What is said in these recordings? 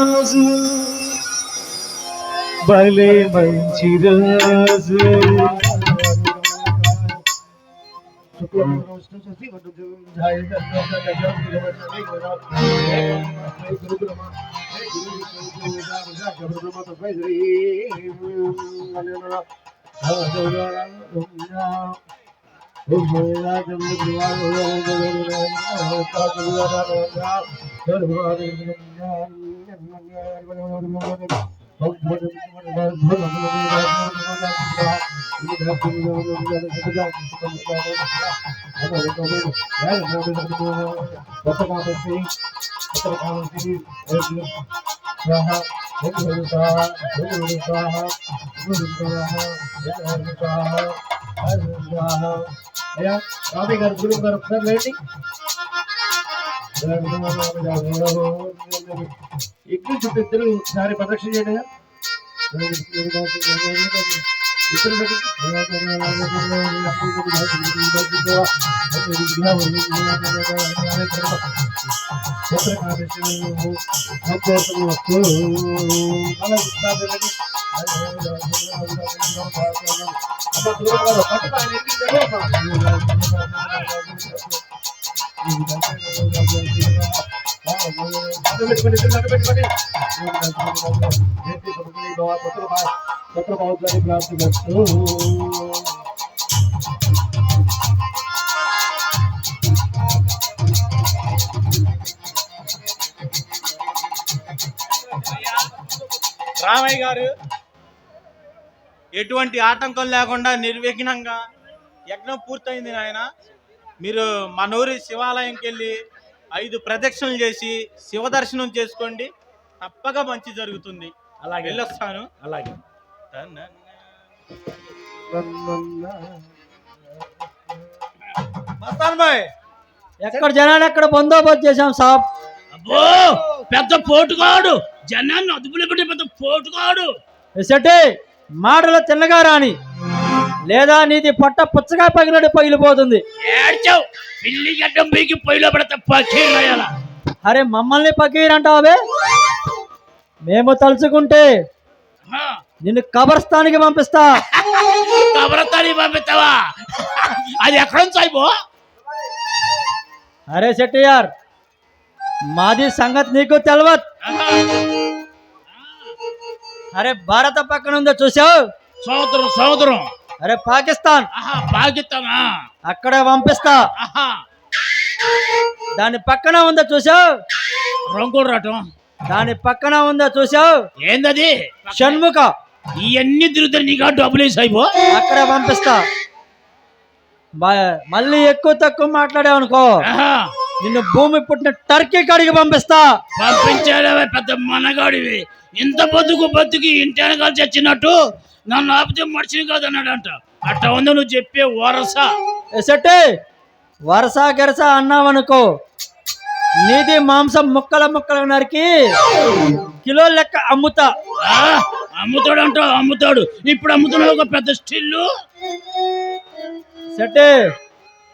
రోజు భలే మంచి రోజు స్వామి గారు గురువు గారు ఒకసారి లేండి. ఎక్కువ చుట్టూ ఇద్దరు ఒకసారి ప్రదక్షిణ చేయండి. రామయ్య గారు ఎటువంటి ఆటంకం లేకుండా నిర్విఘ్నంగా యజ్ఞం పూర్తయింది నాయన. మీరు మనూరి శివాలయంకి వెళ్ళి 5 ప్రదక్షిణలు చేసి శివ దర్శనం చేసుకోండి, తప్పగా మంచి జరుగుతుంది. అలాగే వెళ్ళొస్తాను. అలాగే ఎక్కడ జనాన్ని ఎక్కడ బందోబస్తు చేశాం సాబ్. అబ్బో పెద్ద పోటుగాడు, జనాన్ని అదుపులో పెట్టి పెద్ద పోటుగాడు. ఎసటే మాటలో తిన్నగా రాని, లేదా నీది పొట్ట పుచ్చగా పగిలినట్టు పగిలిపోతుంది. ఏడ్చావు పిల్లి గడ్డం పైకి పొయ్యిలో పెడతా పక్షేయాల. అరే మమ్మల్ని పకీరంటావే? మేము తలుచుకుంటే నిన్ను కబర్స్థానికి పంపిస్తా. కబరస్థానికి పంపిస్తావా? అది ఎక్కడ సాయిబో? అరే శెట్టియార్, మాది సంగతి నీకు తెలవత్. అరే భారత పక్కన ఉందో చూసావు? సముద్రం. అరే పాకిస్తాన్. పాకిస్తాన్ అక్కడే పంపిస్తా. దాని పక్కన ఉందో చూసావు? రంగుడు రాటం. దాని పక్కన ఉందో చూసావు? ఏందది? షణ్ముఖ. ఇవన్నీ తిరుగుతారు నీకు డబ్బులు సాయిబో. అక్కడే పంపిస్తా. మళ్ళీ ఎక్కువ తక్కువ మాట్లాడావు అనుకో, నిన్ను భూమి పుట్టిన టర్కీ కాడికి పంపిస్తా. పంపించాడే పెద్ద మనగాడివి. ఇంత బతుకి ఇంటి వెనకాల చచ్చినట్టు నన్ను ఆపితే మనిషిని కాదు అన్నాడంట. అట్లా ఉందో నువ్వు చెప్పే వరస. ఎసటే వరస గెరస అన్నావనుకో, నీది మాంసం ముక్కలు నరికి కిలో లెక్క అమ్ముతా. అమ్ముతాడు. ఇప్పుడు అమ్ముతున్నావు ఒక పెద్ద స్టిల్లు. సెటే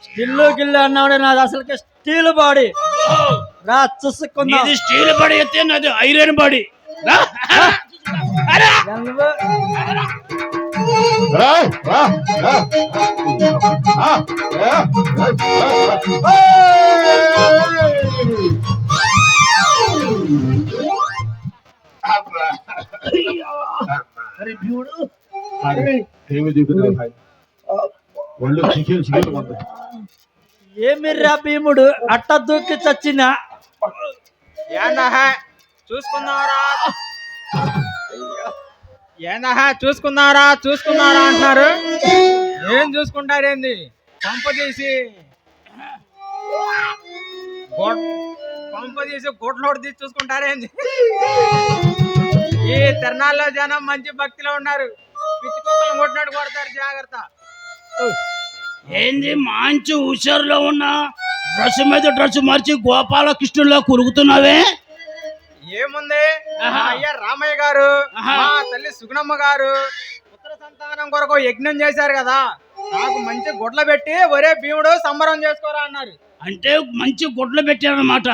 స్టిల్లు గిల్లు అన్నాడు. నాది అసలుకి స్టీల్ బాడీ. రా చూసుకుందా. స్టీల్ బాడీ అయితే నాది ఐరన్ బాడీ. ఏమిర్రా భీముడు అట్ట దూకి చచ్చిన? చూసుకున్నారా అంటున్నారు. ఏం చూసుకుంటారేంది? పంప తీసి గొడ్లోడు తీసి చూసుకుంటారేంది? ఈ తిరణాల్లో జనం మంచి భక్తిలో ఉన్నారు. పిచ్చి కుక్కలు కొట్టినట్టు కొడతారు, జాగ్రత్త. ఏంది మంచి హుషారులో ఉన్నా డ్రెస్ మీద డ్రెస్ మార్చి గోపాలకృష్ణుల్లో కురుగుతున్నావే? ఏముంది, అయ్యా రామయ్య గారు, మా తల్లి సుగుణమ్మ గారు పుత్ర సంతానం కొరకు యజ్ఞం చేశారు కదా, నాకు మంచి గుడ్లు పెట్టి ఒరే భీముడు సంబరం చేసుకోరా అన్నారు. అంటే మంచి గుడ్లు పెట్టారన్నమాట.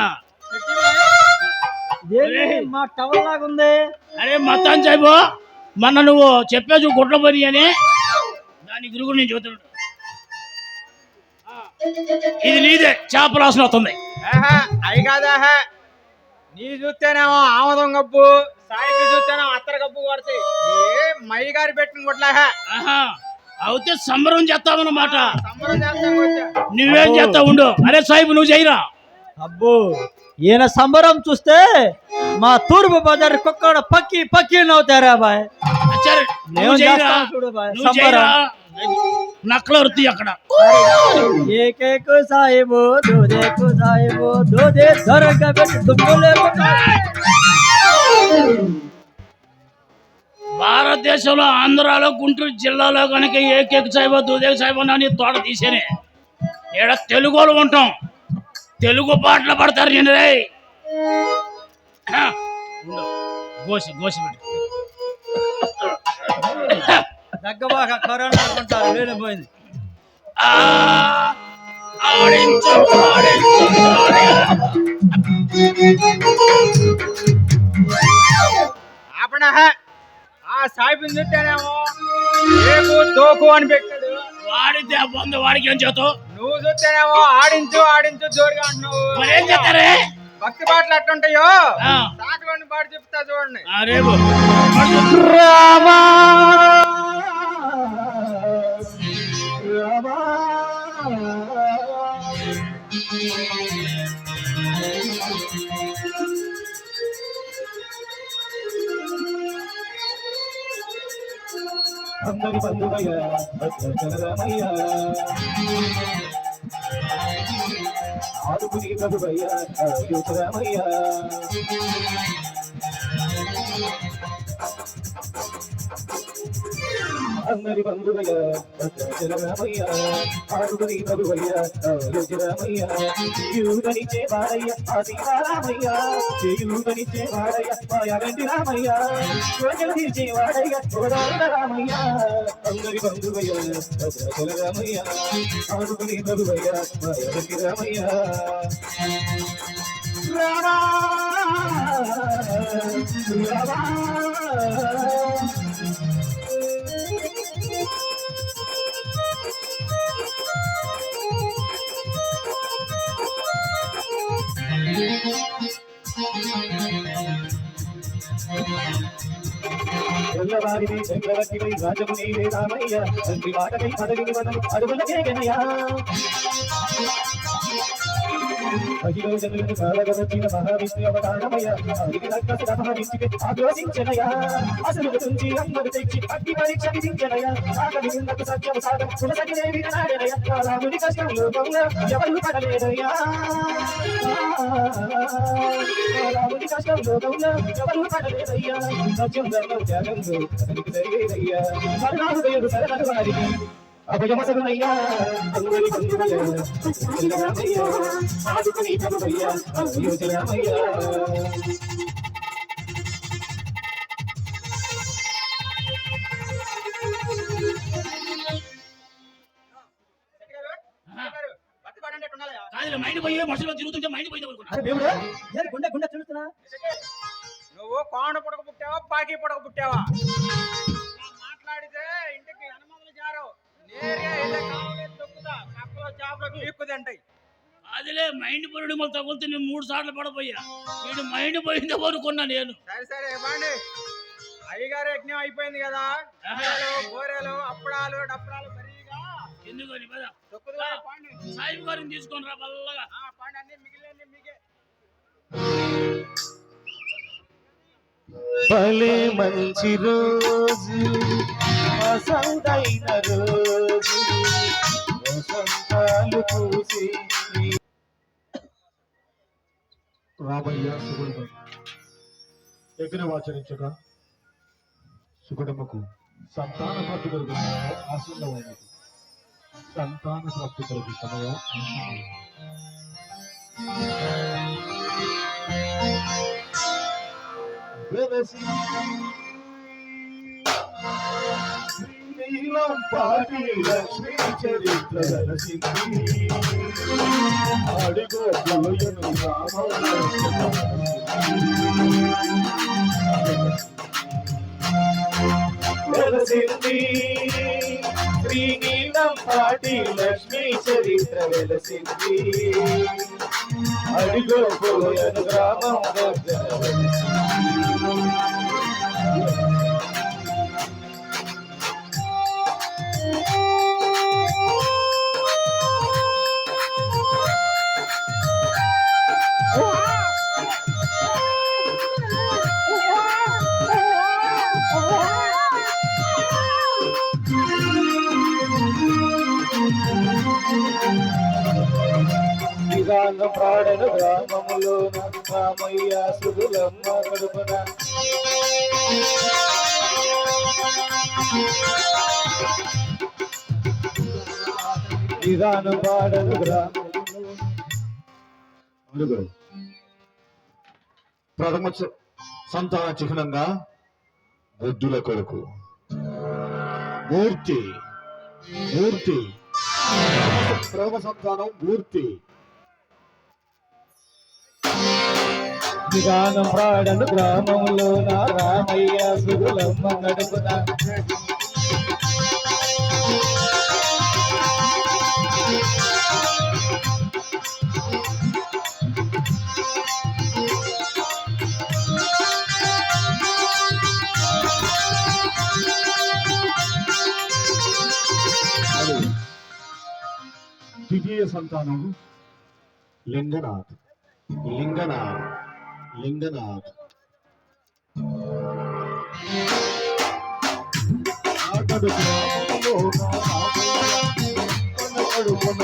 దేని మా టవల్ లాగా ఉంది. అరే మొత్తం సాయిబు మొన్న నువ్వు చెప్పేసి గుడ్ల పని అని దాని గురుగు నేను చూస్తున్నాడు. ఇది నీదే చేపల వాసన వస్తుంది. అయి కాదా నీ చూస్తేనేమో ఆమదం కప్పు సాయికి చూస్తేనేమో అత్తర కప్పు కొడతాయి. మై గారి పెట్టిన కొట్లా అయితే సంబరం చేస్తావన్నమాట. సంబరం చేస్తా. నువ్వేం చేస్తావు ఉండు. అరే సాయిబు నువ్వు చేయరా. అబ్బో ఈయన సంబరం చూస్తే మా తూర్పు బజార్ కుక్కడ పక్కి పక్కి నవ్వుతారా బాయ్. సరే, నేను నువ్వు చేయరా. చేస్తాను చూడు బాయ్ నువ్వు సంబరం. చేయరా. నక్కల వృత్తి అక్కడ ఏకేకు సాయిబు దూదేకు సాయిబు దూదే దొరకబెట్టి దుబ్బులే భారతదేశంలో ఆంధ్రాలో గుంటూరు జిల్లాలో కనుక ఏకేకు సాయిబో దూదేకు సాయిబో అని తోట తీసేనే. ఇక్కడ తెలుగు వాళ్ళు ఉంటాం. తెలుగు పాటలు పడతారు. నేను రే గోసి గోసి పెట్టి దగ్గబాగా కరోనా అనుకుంటారు లేనిపోయింది. ఆడించు ఆపణ ఆ సాయిబుని చూస్తేనేమో రేపు దోకు అని పెట్టాడు. వాడితే పొంద వాడికి ఏం చేస్తావు. నువ్వు చూస్తేనేమో ఆడించు ఆడించు జోరుగా అంటున్నావు. మరేం చేస్తారే. భక్తి పాటలు ఎట్టుంటాయో సాకులోని పాట చెప్తా చూడండి. రేపు రామా రామా అందరి బంధువయ్య భద్రచరమయ్య ఆదుకుని ప్రభువయ్య యోచరమయ్య అందరి బంధువయ్య భద్రచరమయ్య ఆదుకుని ప్రభువయ్య యోచరమయ్య యూదనిచ్చే వారయ్య ఆదివారామయ్య చేయూదనిచ్చే వారయ్య మాయాగంటి రామయ్య యోచన తీర్చే వారయ్య రామయ్య అందరి బంధువయ్య భద్రచరమయ్య ఆదుకుని ప్రభువయ్య మాయాగంటి రామయ్య రామా రామా ఎల్లవారిని చక్రవర్తిపై రాజము నీవే రామయ్య తండ్రి మాటపై పదవిని వదలు అడుగులకే గనయ్య అఖిలో జనులను కాలగవచ్చిన మహావిష్ణు అవతారమయ్య ఆదికి రక్కసు మహావిష్ణుకి ఆగ్రోషించనయ్య అసలు నుంచి అందరు తెచ్చి అగ్ని పరీక్ష విధించనయ్య సాగని ఉన్నకు సత్యము సాగం సురసగినే వినాడనయ్య రాముని కష్టం లోకంలో ఎవరు పడలేదయ్యా రాముని కష్టం లోకంలో ఎవరు పడలేదయ్యా సత్యం ధర్మం త్యాగంలో అతనికి జరిగేదయ్యా మరణాలు సరళ వారికి అభయమసగునయ్యా అందరి బంధువయ్య ఆదుకుని ప్రభువయ్య యోచరామయ్య మైండ్ పోయి మనుషులు తిరుగుతుంటే మైండ్ పోయింది. గుండె గుండె చూస్తున్నా. నువ్వు కోణ పుడక పుట్టావా పాకి పుడక పుట్టావా మాట్లాడితే ఇంటికి అనుమతులు జారవు. నేరుగా వెళ్ళే కావాలి తొక్కుతా కప్పలో చేపలకు ఎక్కుదంటాయి. అదిలే మైండ్ పొరుడు మళ్ళీ తగులుతూ నేను 3 సార్లు పడపోయా. వీడు మైండ్ పోయిందో కోరుకున్నా నేను. సరే సరే ఇవ్వండి. అయ్యగారు యజ్ఞం అయిపోయింది కదా. గోరెలు అప్పడాలు డప్పడాలు సరిగా ఎందుకని తొక్కుదా పాండి. సాయిబు గారిని తీసుకొని రా బల్లగా. పాండి అన్ని మిగిలింది మీకే. భలే మంచి రోజు వసంతైన రోజు వసంతాలు పూసి రామయ్య సుగుణం యజ్ఞం ఆచరించగా సుగుణముకు సంతాన ప్రాప్తి కలుగు ఆసన్నమైనది. సంతాన ప్రాప్తి కలుగు సమయం వెలసి శ్రీనీలం పాటి లక్ష్మీ చరిత్ర వెలసింది అడిగో పోయను వెలసింది శ్రీనీలం పాటి లక్ష్మీ చరిత్ర వెలసింది అడిగో పోయను గ్రామం దగ్గర నిదాన ప్రాడను గ్రామములోన రామయ్య సుగులమ్మ గడుపున నిదాన ప్రాడను గ్రామములో ప్రథమ సంతాన చిహ్నంగా బుద్ధుల కొరకు మూర్తి మూర్తి ప్రథమ సంతానం మూర్తి నిదానం ప్రాడను గ్రామంలో నా రామయ్య సుగులమ్మ గడుపున ద్వితీయ సంతానం లింగనాథ్ లింగనాథ్ లింగనాథ్ అతడు గ్రామంలో కడుపున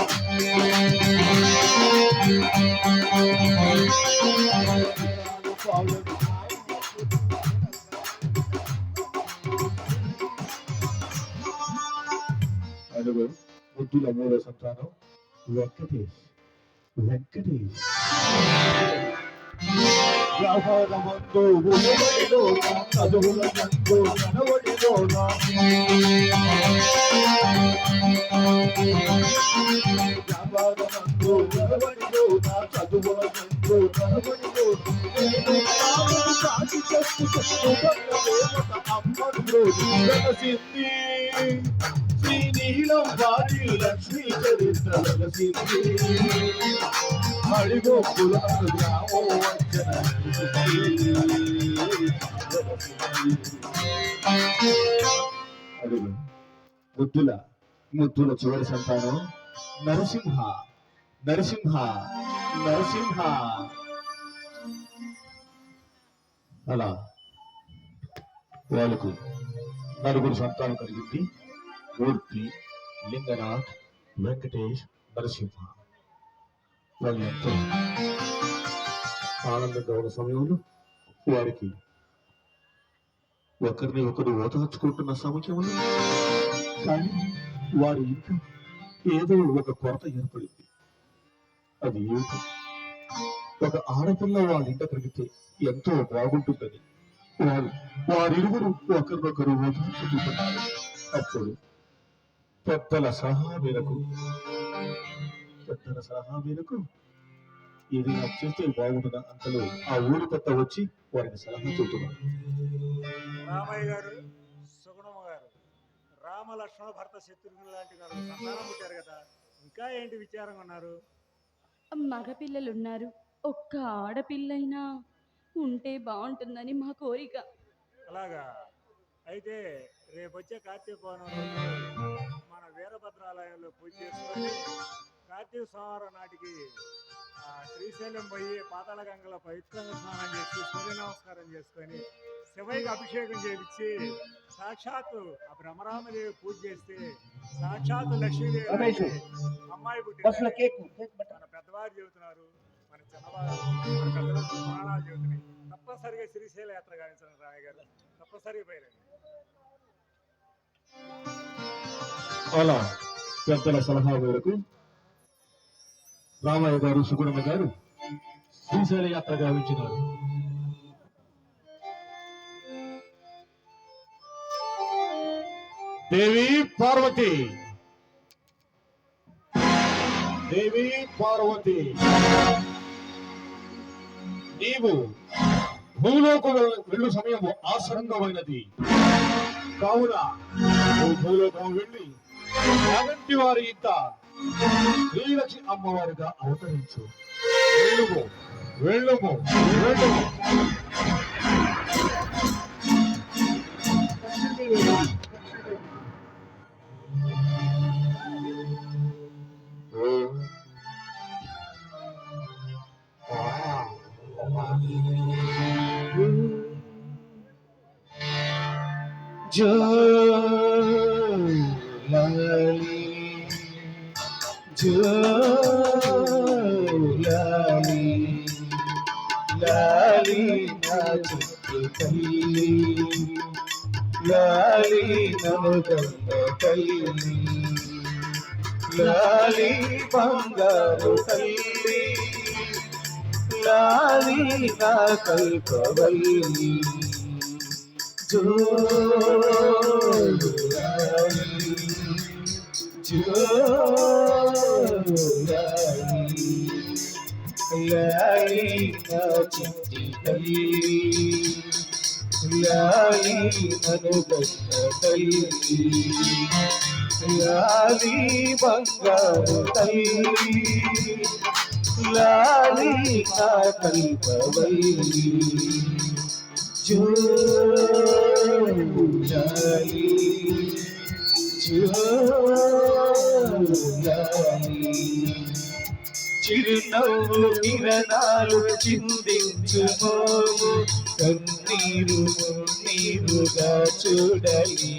అడుగు బుద్ధుల మూడో సంతానం వెంకటేష్ వెంకటేష్ వ్యాపారమందు ఉడబడిలోన చదువుల నందు కనబడిలోన వ్యాపారమందు ఉడబడిలోన చదువుల నందు కనబడిలోన సాటి అమ్మడు వెలసింది శ్రీనీలం వారి లక్ష్మీ చరిత్ర వెలసింది అడిగో కులాల గ్రామో వంచన అడుగు ముద్దుల చివరి సంతానం నరసింహ నరసింహ నరసింహ అలా వాళ్ళకు నలుగురు సంతానం కలిగింది మూర్తి లింగనాథ్ వెంకటేష్ నరసింహ వాళ్ళు ఎంతో ఆనందంగా ఉన్న సమయంలో వారికి ఒకరిని ఒకరు ఓదార్చుకుంటున్న సమయంలో కానీ వారి ఇంట్లో ఏదో ఒక కొరత ఏర్పడింది. అది ఏమిటి? ఒక ఆడపిల్ల వాళ్ళ ఇంట కలిగితే ఎంతో బాగుంటుందని వారిరువురు ఒకరినొకరు ఓదార్చుకుంటున్నారు. అప్పుడు పెద్దల సలహా మేరకు ఇది నాకు చేస్తే బాగుంటుందా అంతలో ఆ ఊరి పెద్ద వచ్చి వారికి సలహా చెబుతున్నారు. రామయ్య గారు, సుగుణమ్మ గారు, రామ లక్ష్మణ భర్త శత్రుఘ్నులు లాంటి గారు సంతానం పుట్టారు కదా, ఇంకా ఏంటి విచారంగా ఉన్నారు? మగపిల్లలున్నారు, ఒక్క ఆడపిల్లైనా ఉంటే బాగుంటుందని మా కోరిక. అలాగా అయితే రేపు వచ్చే కార్తీక పౌర్ణమి మన వీరభద్రాలయంలో పూజ చేసుకొని కార్తీక సోమవారం నాటికి శ్రీశైలం పోయి పాతాళ గంగలో పవిత్రంగా స్నానం చేసి సూర్య నమస్కారం చేసుకొని శివయ్యకి అభిషేకం చేయించి సాక్షాత్తు ఆ బ్రహ్మరామదేవి పూజ చేస్తే సాక్షాత్తు లక్ష్మీదేవి అమ్మాయి పుట్టింది. మన పెద్దవారు చెబుతున్నారు, మన చిన్నవారు మన పెద్దలు పురాణాలు చెబుతున్నాయి. తప్పనిసరిగా శ్రీశైల యాత్ర గావించండి రామయ్య గారు, తప్పనిసరిగా పోయిరండి. అలా పెద్దల సలహా మేరకు రామయ్య గారు సుగుణమ్మ గారు శ్రీశైల యాత్ర గావించినారు. దేవి పార్వతి, దేవి పార్వతి, నీవు భూలోకం వెళ్ళు సమయము ఆసన్నమైనది కావున నువ్వు భూలోకం వెళ్ళి యాగంటి వారి ఇంత శ్రీలక్ష్మి అమ్మవారిగా అవతరించు. వెళ్ళుము వెళ్ళుము వెళ్ళుము. జోలాలి జోలాలి లాలి నా చిట్టి తల్లి, లాలి నన్ను కన్న తల్లి, లాలి బంగారు తల్లి, లాలి నా కల్పవల్లి. జోలాలి జోలాలి లాలి నా చిట్టి తల్లి, లాలి నన్ను కన్న తల్లి, లాలి బంగారు తల్లి, లాలి నా కల్పవల్లి. జోలాలి జోలాలి చిరునవ్వు కిరణాలు చిందించుమోము, కన్నీరు నీరుగా చూడాలి.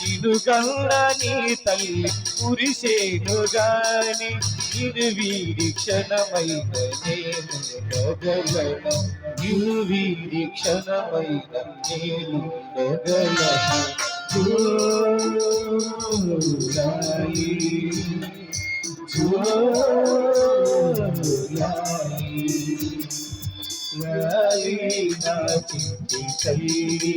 నిన్ను కన్న నీ తల్లి కురిసేను గాని, నిన్ను వీడి క్షణమైన నేను నగలను, నిన్ను వీడి క్షణమైన నేను నగలను. జోలాలి జోలాలి లాలి నా చిట్టి తల్లి,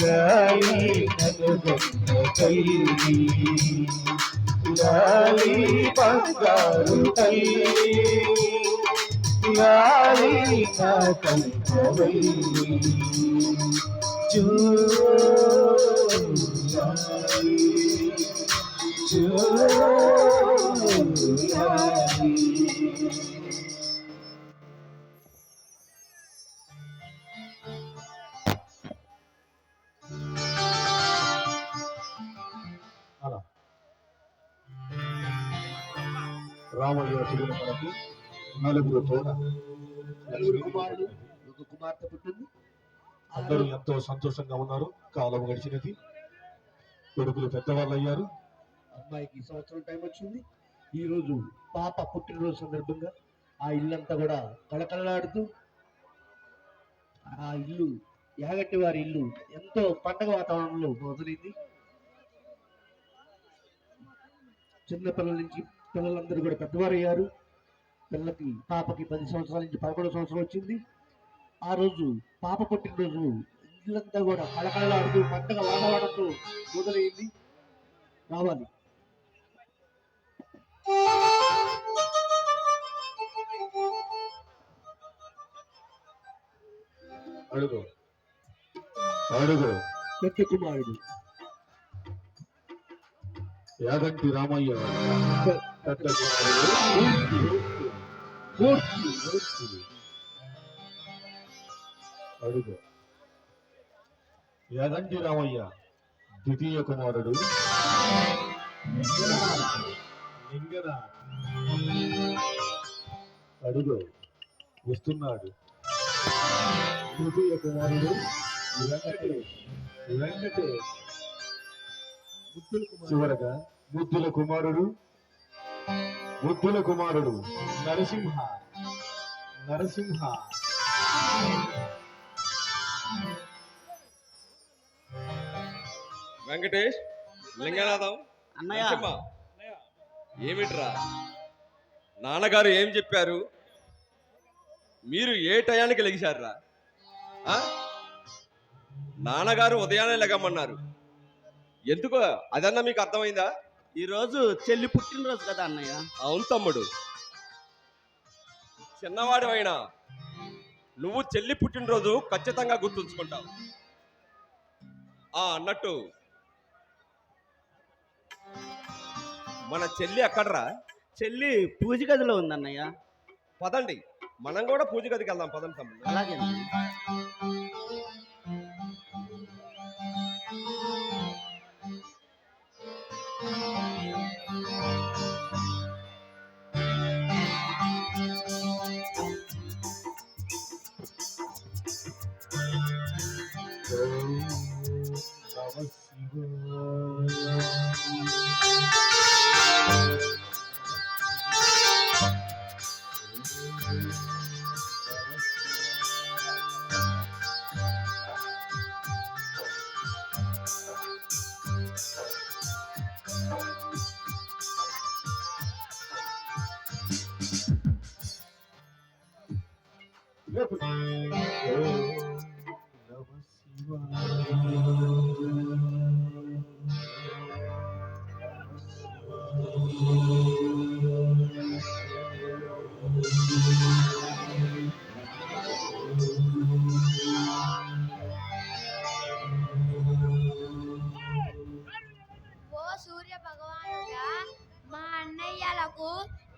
లాలి నన్ను కన్న తల్లి, లాలి బంగారు తల్లి, లాలి నా కల్పవల్లి. జోలాలి జోలాలి. అలా రామయ్య తిరిగిన మనకి నలుగురు తోడ, నలుగురు కుమారుడు, ఒక కుమార్తె పుట్టింది. అందరూ ఎంతో సంతోషంగా ఉన్నారు. కాలం గడిచినది, కొడుకులు పెద్దవాళ్ళు అయ్యారు. అమ్మాయికి సంవత్సరం టైం వచ్చింది. ఈ రోజు పాప పుట్టినరోజు సందర్భంగా ఆ ఇల్లంతా కూడా కళకళలాడుతూ, ఆ ఇల్లు యాగంటి వారి ఇల్లు ఎంతో పండగ వాతావరణంలో మొదలైంది. చిన్న పిల్లల నుంచి పిల్లలందరూ కూడా పెద్దవారు అయ్యారు. పాపకి 10 సంవత్సరాల నుంచి 11 సంవత్సరం వచ్చింది. ఆ రోజు పాప పుట్టినరోజు ఇల్లంతా కూడా కళకళలాడుతూ పండగ వాతావరణంతో మొదలైంది. రావాలి. అడుగు అడుగు. పెద్ద కుమారుడు యాగంటి రామయ్య, పెద్ద కుమారుడు అడుగు. యాగంటి రామయ్య ద్వితీయ కుమారుడు లింగన, అడుగు వస్తున్నాడు. తృతీయ కుమారుడు వెంకటేష్, వెంకటేష్. చివరగా ముద్దుల కుమారుడు నరసింహ, నరసింహ. వెంకటేష్, లింగనాథం, నరసింహ. ఏమిట్రా నాన్నగారు ఏం చెప్పారు? మీరు ఏ టయానికి లెగిశారా? నాన్నగారు ఉదయాన్నే లెగమన్నారు. ఎందుకు అదన్నా మీకు అర్థమైందా? ఈరోజు చెల్లి పుట్టినరోజు కదా అన్నయ్య. అవును తమ్ముడు, చిన్నవాడు అయినా నువ్వు చెల్లి పుట్టినరోజు ఖచ్చితంగా గుర్తుంచుకుంటావు. అన్నట్టు మన చెల్లి ఎక్కడరా? చెల్లి పూజ గదిలో ఉందన్నయ్య. పదండి, మనం కూడా పూజ గదికి వెళ్దాం. పదండి తమ్ముడు. అలాగే సూర్య భగవానుడా, మా అన్నయ్యలకు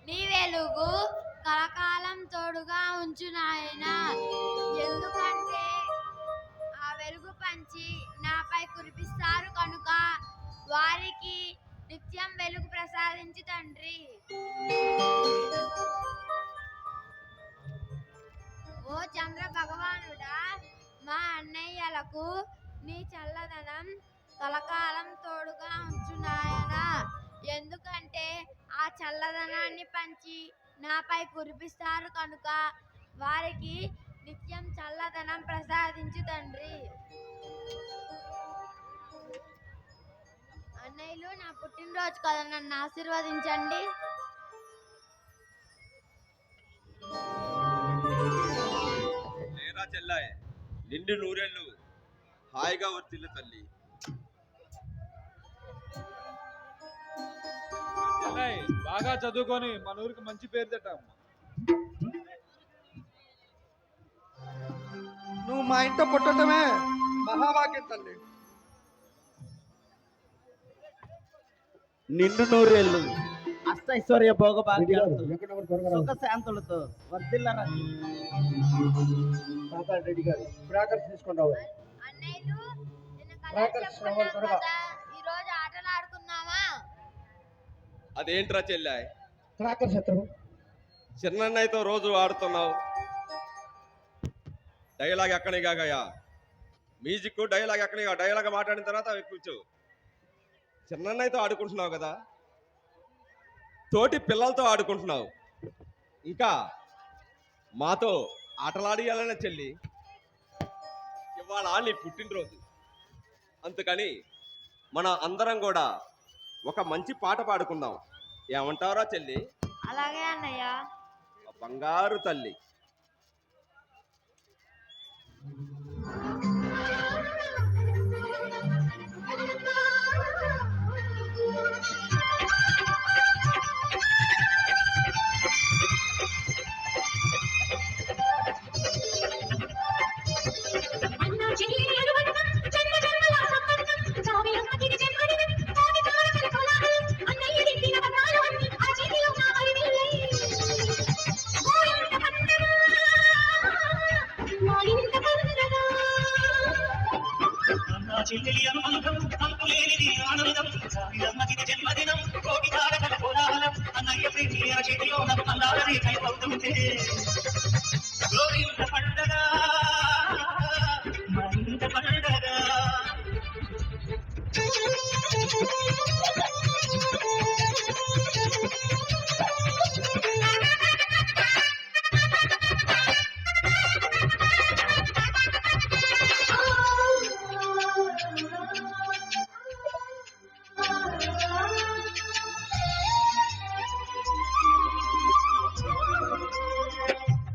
నీ వెలుగు కలకాలం తోడుగా ఉంచు నాయనా. ఎందుకంటే ఆ వెలుగు పంచి నాపై కురిపిస్తారు కనుక వారికి నిత్యం వెలుగు ప్రసాదించు తండ్రి. ఓ చంద్ర భగవానుడా, మా అన్నయ్యలకు నీ చల్లదనం కలకాలం తోడుగా ఉంచు నాయనా. ఎందుకంటే ఆ చల్లదనాన్ని పంచి నాపై కురిపిస్తారు కనుక వారికి నిత్యం చల్లదనం ప్రసాదించు తండ్రి. అన్నయ్యలు, నా పుట్టినరోజు కదా, నన్ను ఆశీర్వదించండి. లేరా చెల్లాయ్, నిండు నూరేళ్ళు హాయిగా వర్తిల్లు తల్లి. బాగా చదువుకొని మన ఊరికి మంచి పేరు తెట్టాము. నువ్వు మా ఇంట పుట్టడమే మహాభాగ్యం తల్లి. నిండు నూరేళ్ళు అష్టైశ్వర్య భోగభాగ్యాలతో సుఖ శాంతులతో వర్ధిల్లరా. రెడ్డి గారు బ్రాకర్స్ తీసుకొని రావాలి. అన్నయ్యలు, నిన్న కలర్ చెప్పుకున్నాం కదా, ఈ రోజు ఆటలు ఆడుకుందామా? అదేంట్రా చెల్లాయ్, క్రాకర్స్ ఎత్తరు. చిన్నన్నయ్యతో రోజు ఆడుతున్నావు, డైలాగ్ ఎక్కడి కాకయా, మ్యూజిక్ డైలాగ్ ఎక్కడి, డైలాగ్ మాట్లాడిన తర్వాత కూర్చో. చిన్నన్నయ్యతో ఆడుకుంటున్నావు కదా, తోటి పిల్లలతో ఆడుకుంటున్నావు, ఇంకా మాతో ఆటలాడియాలనే చెల్లి. ఇవాళ నీ పుట్టినరోజు, అందుకని మన అందరం కూడా ఒక మంచి పాట పాడుకుందాం. ఏమంటారా చెల్లి? అలాగే అన్నయ్య. బంగారు తల్లి. చెల్లెలి అనుబంధం అంతులేనిది ఆనందం, సాగిరమ్మకి జన్మదినం, కోటి తారకల కోలాహలం, అన్నయ్య ప్రేమి ఆ చేతిలో నన్ను అందాలని కైపడుతుంటే గోవింద పండగ మరింత పండగ.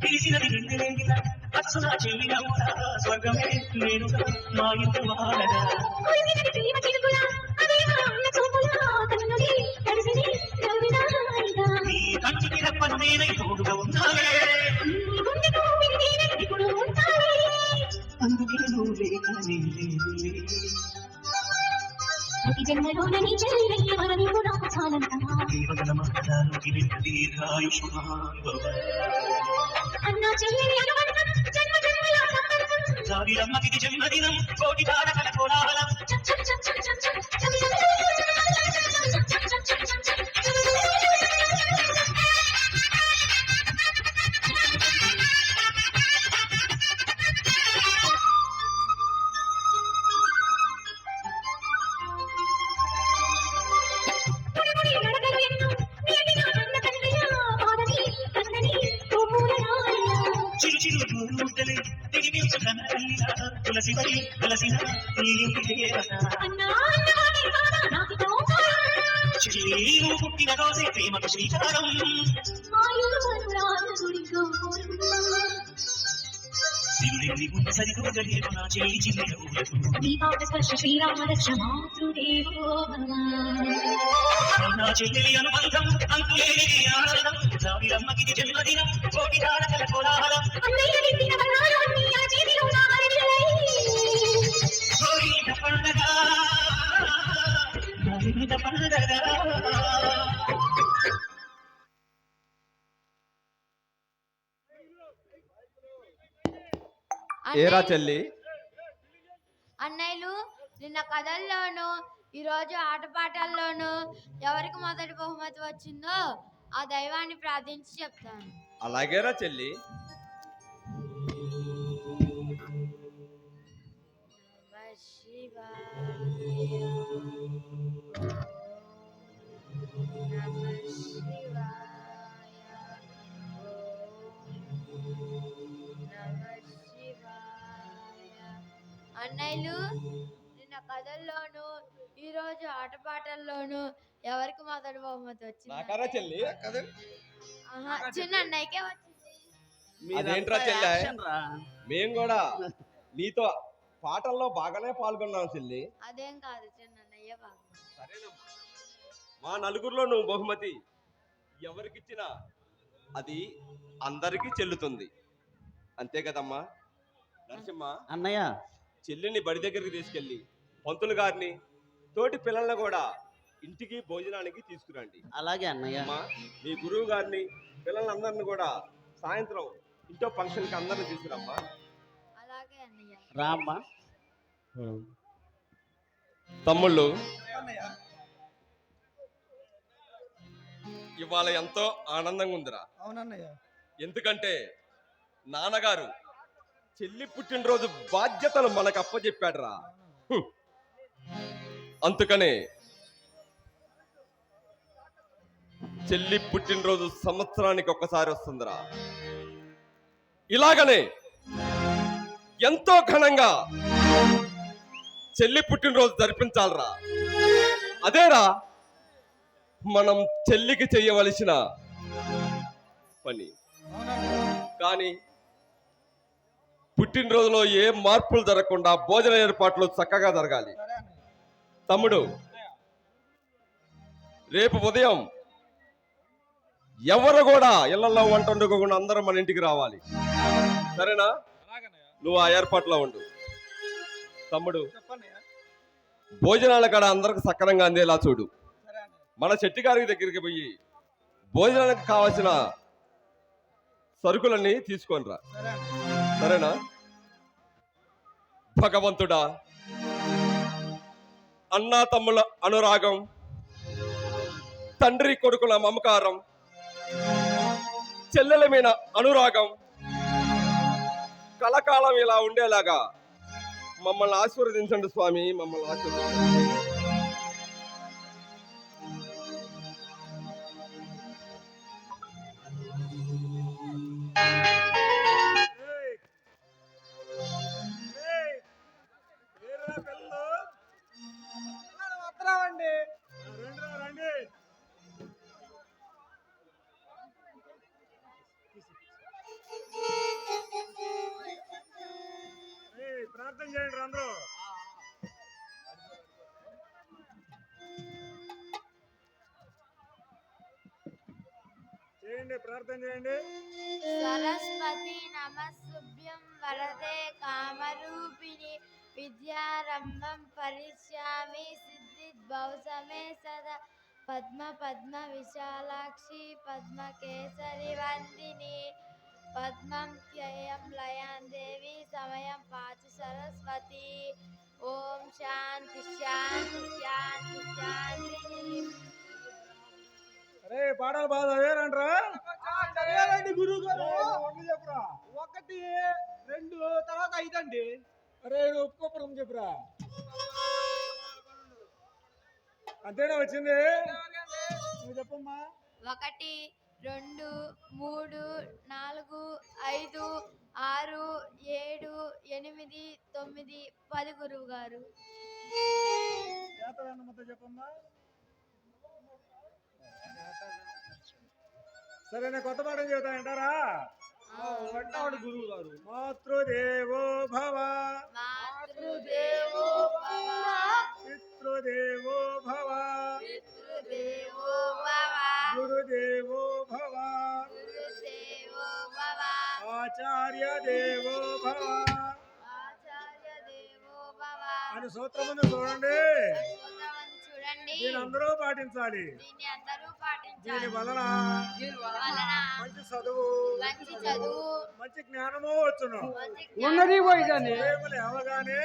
పిలిచినది రెండుగా అచ్చున చెల్లినవుతా, స్వర్గమే నేనుగా మా ఇంటి వాడగా. నేనై తోడుగా ఉన్నావే అందుకే నువ్వు లేక నేను లేనులే. దేవగల మహదానికి నిండు దీర్ఘాయుష్మాన్ జాబిలమ్మకి జన్మదినం కోటి తారకల కోలాహలం చిరు చిరు దూరుతలే తిరిగించు కన్నల్లిలా తులసిపై తులసిన చిరు పుట్టిన రోజే ప్రేమకు శ్రీకారం సిరులెల్లి ఉన్న సరితూగలేరు నా చేయి నా చెల్లెలి అనుబంధం అంతులేని ఆనందం జాబిలమ్మకి జన్మదినం కోటి తారకల కోలాహలం గోరింట పండగ గోరింట పండగ. ఏరా చెల్లి అన్నయ్యలు నిన్న కథల్లోనూ ఈరోజు ఆటపాటల్లోనూ ఎవరికి మొదటి బహుమతి వచ్చిందో ఆ దైవాన్ని ప్రార్థించి చెప్తాను. అలాగేరా చెల్లి. అన్నయ్యలు నిన్న కథల్లోనూ ఈరోజు ఆటపాటల్లోనూ ఎవరికి మొదటి బహుమతి వచ్చింది? నాకారా చెల్లి? చిన్న అన్నయ్యకే వచ్చింది. అదేంట్రా చెల్లి, మేం కూడా నీతో పాటల్లో బాగానే పాల్గొన్నాం చెల్లి. అదేం కాదు చిన్న అన్నయ్య బాగా. సరేనమ్మా, మా నలుగురిలో నువ్వు బహుమతి ఎవరికిచ్చినా అది అందరికీ చెల్లుతుంది, అంతే కదమ్మా? నరసింహ అన్నయ్య, చెల్లిని బడి దగ్గరికి తీసుకెళ్ళి పంతులు గారిని తోటి పిల్లల్ని కూడా ఇంటికి భోజనానికి తీసుకురండి. అలాగే అన్నయ్య. మీ గురువు గారిని పిల్లలందరిని కూడా సాయంత్రం ఇంట్లో ఫంక్షన్కి అందరిని తీసుకురమ్మా. అలాగే అన్నయ్య. రామ్మా. తమ్ముళ్ళు, ఇవాళ ఎంతో ఆనందంగా ఉందిరా. అవునన్నయ్య. ఎందుకంటే నాన్నగారు చెల్లి పుట్టినరోజు బాధ్యతలు మనకు అప్పచెప్పాడురా. అందుకనే చెల్లి పుట్టినరోజు సంవత్సరానికి ఒక్కసారి వస్తుందిరా. ఇలాగనే ఎంతో ఘనంగా చెల్లి పుట్టినరోజు జరిపించాలరా. అదేరా మనం చెల్లికి చేయవలసిన పని. కానీ పుట్టినరోజులో ఏ మార్పులు జరగకుండా భోజన ఏర్పాట్లు చక్కగా జరగాలి. తమ్ముడు, రేపు ఉదయం ఎవరు కూడా ఇళ్లలో వంట వండుకోకుండా అందరం మన ఇంటికి రావాలి, సరేనా? నువ్వు ఆ ఏర్పాట్లో ఉండు. తమ్ముడు, భోజనాల కాడ అందరికి సక్రమంగా అందేలా చూడు. మన చెట్టి గారి దగ్గరికి పోయి భోజనానికి కావాల్సిన సరుకులన్నీ తీసుకొని రా, సరేనా? భగవంతుడా, అన్నా తమ్ముల అనురాగం, తండ్రి కొడుకుల మమకారం, చెల్లెల మీద అనురాగం కలకాలం ఇలా ఉండేలాగా మమ్మల్ని ఆశీర్వదించండి స్వామి, మమ్మల్ని ఆశీర్వదించండి. ప్రార్థన చేయండి అందరూ. చేయండి. చేయండి, ప్రార్థన చేయండి. సరస్వతి నమస్తుభ్యం వరదే కామరూపిణి విద్యారంభం పరిశ్యామి సిద్ధిద్భవసమే సదా పద్మ పద్మ విశాలాక్షి పద్మ కేసరి వందిని పద్మం త్యయం లయాం దేవి సమయం పాచు సరస్వతి. ఓం శాంతి శాంతి శాంతి శాంతి. అరే పాటలు బాగా చదివారంటరా? చదివారండి గురువు గారు. చెప్పురా. 1 2 తర్వాత 5 అండి. అరే నువ్వు ఒప్పుకోపురం చెప్పురా. అంతేనా వచ్చింది? నువ్వు చెప్పమ్మా. 1 2 3 4 5 6 7 8 9 10 గురువు గారు. చేతనమ్మతో చెప్పమ్మా. సరే నేను కొత్త పాఠం చెబుతా అంటారా? అంటాడు గురువు గారు. మాతృదేవో భవ మాతృదేవో భవ పితృదేవో భవ పితృదేవో భవ గురుదేవో భవ గురుదేవో భవ ఆచార్య దేవో భవ ఆచార్య దేవో భవ అని సూత్రమును చూడండి. సూత్రమును చూడండి. దీని అందరూ పాటించాలి. దీన్ని అందరూ పాటించాలి. దీని వలన మంచి చదువు మంచి జ్ఞానము వచ్చును. ఉన్నది పోయిదాన్ని లేవగానే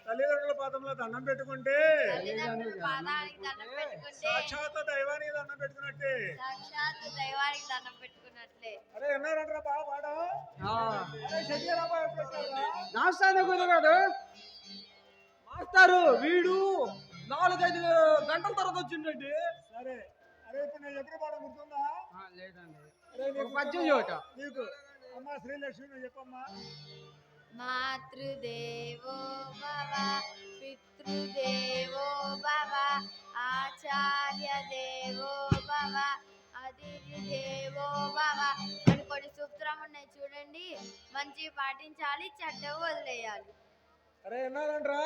తల్లిదండ్రుల పాదంలో దండం పెట్టుకుంటే పాదానికి దండం పెట్టుకుంటే సాక్షాత్ దైవానికి దండం పెట్టుకున్నట్టే. సాక్షాత్ దైవానికి దండం పెట్టుకున్నట్లే. అరే ఎన్నారంటారా బాగా పాట? నమస్తే గురువు గారు. మాస్టారు వీడు 4-5 గంటల తర్వాత వచ్చిండండి. సరే అరే ఇప్పుడు నేను ఎప్పుడు పాట గుర్తుందా? లేదండి. అరే నీకు పద్యం చోట నీకు అమ్మ శ్రీలక్ష్మి నువ్వు చెప్పమ్మా. మాతృదేవో భవ పితృదేవో భవ ఆచార్య దేవో భవ అతిథి దేవో భవ అని కొన్ని సూత్రం ఉన్నాయి చూడండి. మంచి పాటించాలి, చెడ్డవు వదిలేయాలి. అరే ఎన్నారంటరా?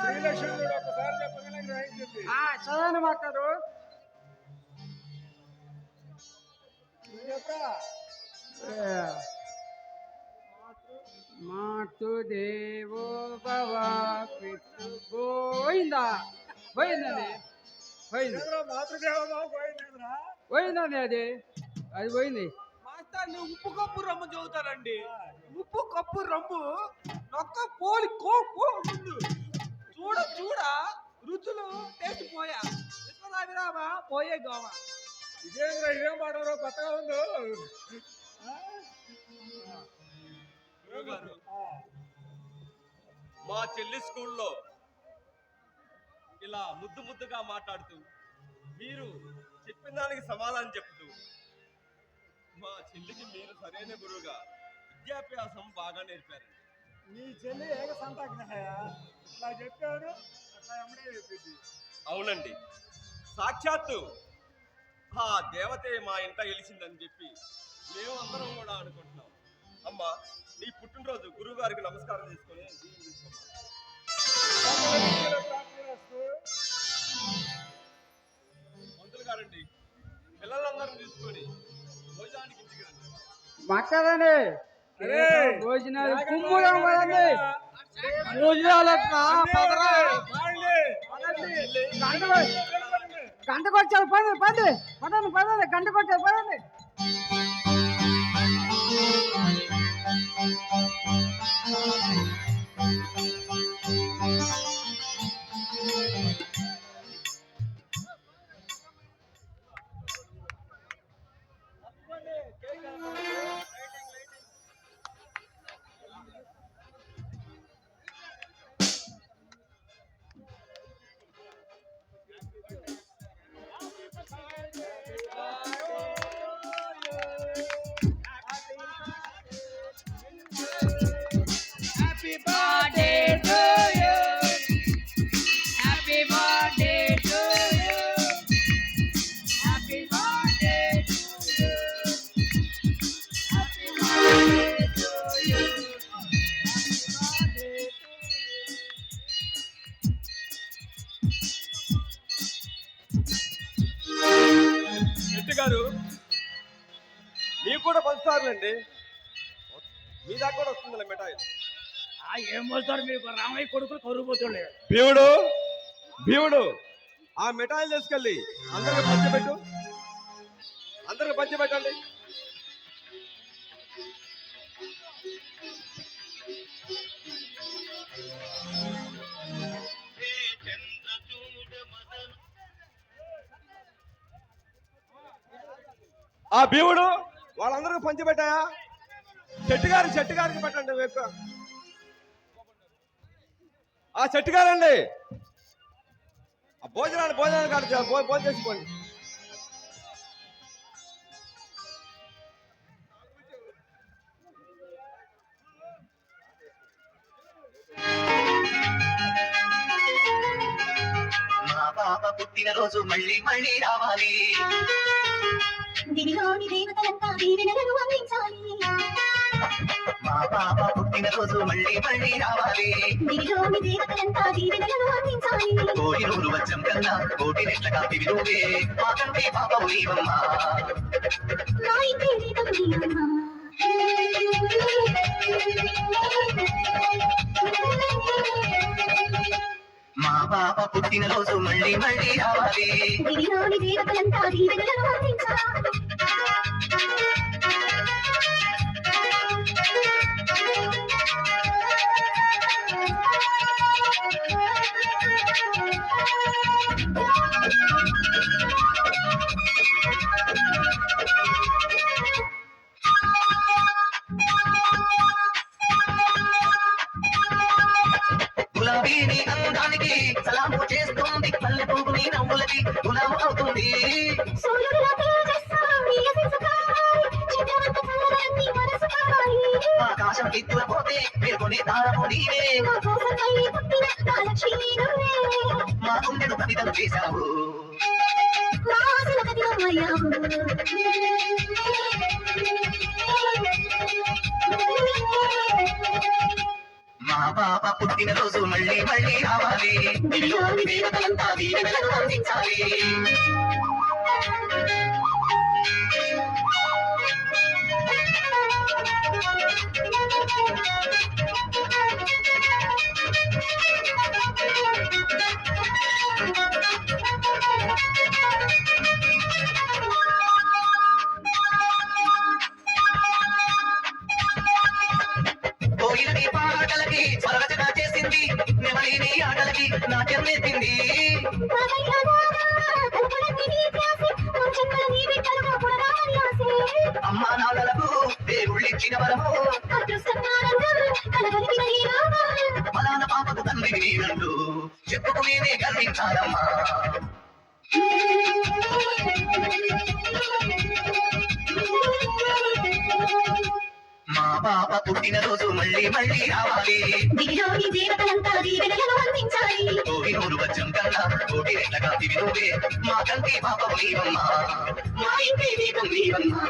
శ్రీలక్ష్మి ఒకసారి చెప్పగానే గ్రహించింది. చదవండి మాస్టారు. చెప్పరా? మాతృదేవో భవ పితృ పోయిందా? పోయిందండి. పోయింది. మాతృదేవో భవ పోయిందిరా? పోయిందండి. అది పోయింది. మాస్టర్ ఉప్పు కప్పు రమ్ము చదువుతారండి. ఉప్పు కప్పు రమ్ము నొక్క పోలి ముందు చూడ రుచులు టేస్ట్ పోయా విశ్వరామ పోయే గోవ. ఇదేం పాడరు కొత్తగా ఉందో. గురువుగారు, మా చెల్లి స్కూల్లో ఇలా ముద్దుగా మాట్లాడుతూ మీరు చెప్పిన దానికి సమాధానం చెప్తూ మా చెల్లికి మీరు సరైన గురువుగా విద్యాభ్యాసం బాగా నేర్పారండి. నీ చెల్లి ఏక సంతాగ్రహయ ఇట్లా చెప్పారు, అట్లా ఎమ్మడే చెప్పింది. అవునండి, సాక్షాత్తు ఆ దేవతే మా ఇంట గెలిచిందని చెప్పి మేము అందరం కూడా అనుకుంటున్నాం. అమ్మా, నీ పుట్టినరోజు గురువు గారికి నమస్కారం చేసుకొని మంత్రులు గారండి, పిల్లలందరూ తీసుకొని భోజనానికి ఇంటికి రండి. మాట్లాడండి. భోజనాలు కుమ్ముదాం కదండి. భోజనాలకు గంటకు వచ్చారు. పదండి గంటకు వచ్చారు. పదండి. Happy birthday to you. Happy birthday to you. Happy birthday to you. Happy birthday to you. Happy birthday to you. పంచుతారులేండి. మీ దాకా కూడా వస్తుందిలే మిఠాయి. ఏం పోతారు మీకు రామయ్య కొడుకులు కరువుపోతుండే. భీముడు ఆ మిఠాయిలు తీసుకెళ్ళి అందరికి పంచిపెట్టు. అందరికి పంచిపెట్టండి. ఆ భీముడు వాళ్ళందరికీ పంచిపెట్టాయా? చెట్టు గారికి పెట్టండి. ఆ చెట్టు గారండి ఆ భోజనాలు కాదు, భోజనం చేసుకోండి. మా పాప పుట్టినరోజు మళ్ళీ మళ్ళీ రావాలి. దివిలోని దేవతలంతా దీవెనలను అందించాలి. మా పాప పుట్టినరోజు మళ్ళీ మళ్ళీ రావాలి. దివిలోని దేవతలంతా దీవెనలను అందించాలి. కోటి నూరు వచ్చం కన్నా కోటి రెట్లగా దివిలోనే మా కంటే పాప నీవమ్మా. మా ఇంటి దీపం నీవమ్మా. మా పాప పుట్టినరోజు మళ్ళీ మళ్ళీ రావాలి. దివిలోని దేవతలంతా దీవెనలను అందించాలి. గులాబీని అందానికి సలాము చేస్తుంది. పల్లె పువ్వుని నవ్వులకి గులాము అవుతుంది. ఆకాశం ఎత్తుల పోతే పేర్కొనే తారము నీవే. మా గుండెను కవితలు చేశావు. మా పాప పుట్టినరోజు మళ్ళీ మళ్ళీ రావాలి. దివిలోని దేవతలంతా దీవెనలను అందించాలి. కోయిలని పాటలకి స్వరరచన చేసింది. నెమలిని ఆటలకి నాట్యం నేర్పింది. అమ్మా నాన్నలకు దేవుళ్ళిచ్చిన వరము. ఫలానా పాపకు తండ్రిని నేనంటూ చెప్పుకునేనే గర్వించాలమ్మా. మా పాప పుట్టినరోజు మళ్ళీ మళ్ళీ రావాలి. దివిలోని దేవతలంతా దీవెనలను అందించాలి. కోటి నూరు వచ్చం కన్నా కోటి రెట్లగా దివిలోనే మా కంటి పాప నీవమ్మా. మా ఇంటి దీపం నీవమ్మా.